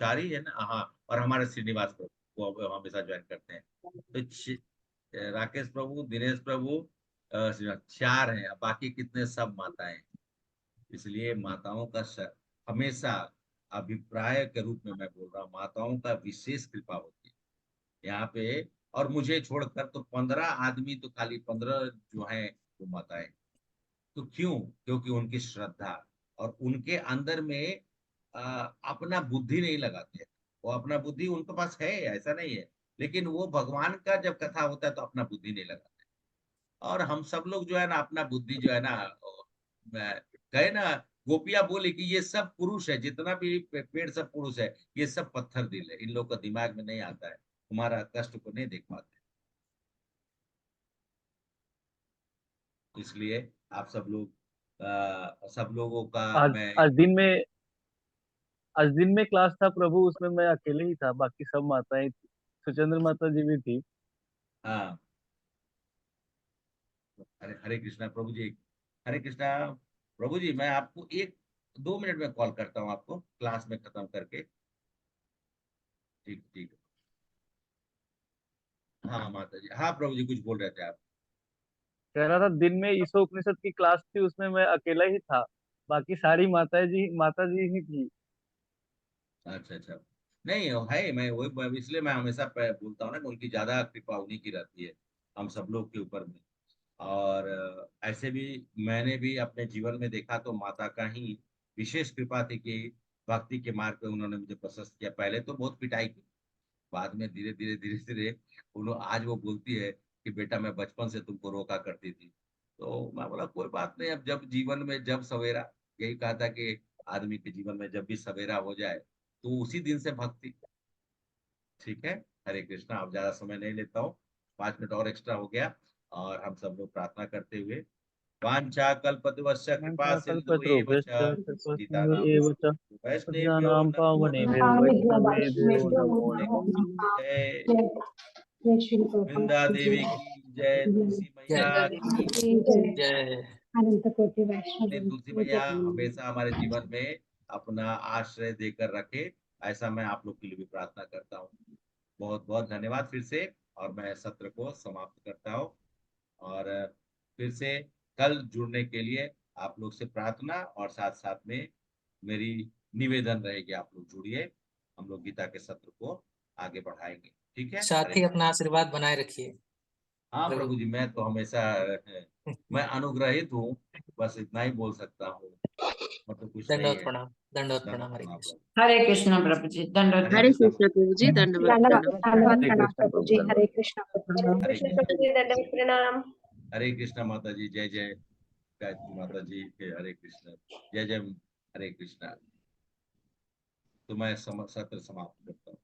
चार ही है ना, हाँ, और हमारे श्रीनिवास प्रभु, वो हमेशा ज्वाइन करते हैं। तो राकेश प्रभु, दिनेश प्रभु, चार हैं, बाकी कितने सब माताएं। इसलिए माताओं का हमेशा अभिप्राय के रूप में मैं बोल रहा हूँ, माताओं का विशेष कृपा होती है यहाँ पे। और मुझे छोड़कर तो 15 आदमी, तो खाली 15 जो है वो माताएं। तो क्यों? क्योंकि उनकी श्रद्धा और उनके अंदर में अपना बुद्धि नहीं लगाते। वो अपना बुद्धि उनके पास है, ऐसा नहीं है, लेकिन वो भगवान का जब कथा होता है तो अपना बुद्धि नहीं लगाते। और हम सब लोग जो है ना, अपना बुद्धि जो है ना, कहे ना, गोपियां बोली कि ये सब पुरुष है, जितना भी पेड़ सब पुरुष है, ये सब पत्थर दिल है, इन लोग का दिमाग में नहीं आता है, तुम्हारा कष्ट को नहीं देख पाते। इसलिए आप सब लोग, सब लोगों का आज मैं। आज दिन में क्लास था प्रभु, उसमें मैं अकेले ही था, बाकी सब माताएं थी, सुचंद्र माता जी भी थी। हाँ, हरे हरे कृष्णा प्रभु जी, हरे कृष्णा प्रभु जी। मैं आपको 1-2 मिनट में कॉल करता हूँ, आपको क्लास में खत्म करके। ठीक ठीक। हाँ माता जी, हाँ प्रभु जी, कुछ बोल रहे थे आप? कह रहा था दिन में ईशो उपनिषद की क्लास थी, उसमें मैं अकेला ही था, बाकी सारी माता जी ही थी। अच्छा अच्छा। नहीं है, इसलिए मैं हमेशा बोलता हूँ ना कि उनकी ज्यादा कृपा उन्हीं की रहती है हम सब लोग के ऊपर में। और ऐसे भी मैंने भी अपने जीवन में देखा तो माता का ही विशेष कृपा थी कि भक्ति के मार्ग पे उन्होंने मुझे प्रशस्त किया। पहले तो बहुत पिटाई की, बाद में धीरे धीरे धीरे धीरे उन्होंने, आज वो बोलती है कि बेटा मैं बचपन से तुमको रोका करती थी। तो मैं बोला कोई बात नहीं, अब जब जीवन में जब सवेरा, यही कहा था कि आदमी के जीवन में जब भी सवेरा हो जाए तो उसी दिन से भक्ति। ठीक है, हरे कृष्णा, अब ज्यादा समय नहीं लेता हूँ, 5 मिनट और एक्स्ट्रा हो गया। और हम सब लोग प्रार्थना करते हुए, वांछा कल्पतरुश्च कृपा सिंधु एव च पतितानां वैष्णवेभ्यो पतितानां नमो पावनेभ्यो नमः। वैष्णवेभ्यो नमो नमः। जय जय श्री प्रभुपाद वृंदा की देवी जय। की जय, तुलसी मैया की जय जय। अनंत कोटि वैष्णव अपनी तुलसी वृंद मैया की हमेशा हमारे जीवन में अपना आश्रय देकर रखे, ऐसा मैं आप लोग के लिए भी प्रार्थना करता हूँ। बहुत बहुत धन्यवाद फिर से, और मैं सत्र को समाप्त करता हूँ। और फिर से कल जुड़ने के लिए आप लोग से प्रार्थना, और साथ साथ में मेरी निवेदन रहेगी, आप लोग जुड़िए, हम लोग गीता के सत्र को आगे बढ़ाएंगे। ठीक है? साथ ही अपना आशीर्वाद बनाए रखिए। हाँ जरूर। प्रभु जी, मैं तो हमेशा मैं अनुग्रहित हूँ, बस इतना ही बोल सकता हूँ, मतलब कुछ नहीं दंडवत है। प्रणाम, दंडवत प्रणाम, हरे धन्यवाद कृष्ण। प्रभु। हरे कृष्ण प्रभु जी, दंडवत हरे हरे कृष्ण कृष्ण प्रभु जी, दंडवत धन्यवाद प्रणाम। धन्यवाद हरे प्रणाम कृष्ण प्रभु जी, प्रभु। हरे कृष्ण प्रभु जी। हरे कृष्ण कृष्ण। प्रभु जी, दंडवत प्रणाम। हरे कृष्ण माता जी, जय जय गायत्री माता जी के, हरे कृष्ण, जय जय, हरे कृष्ण। तो मैं सत्र समाप्त करता हूँ।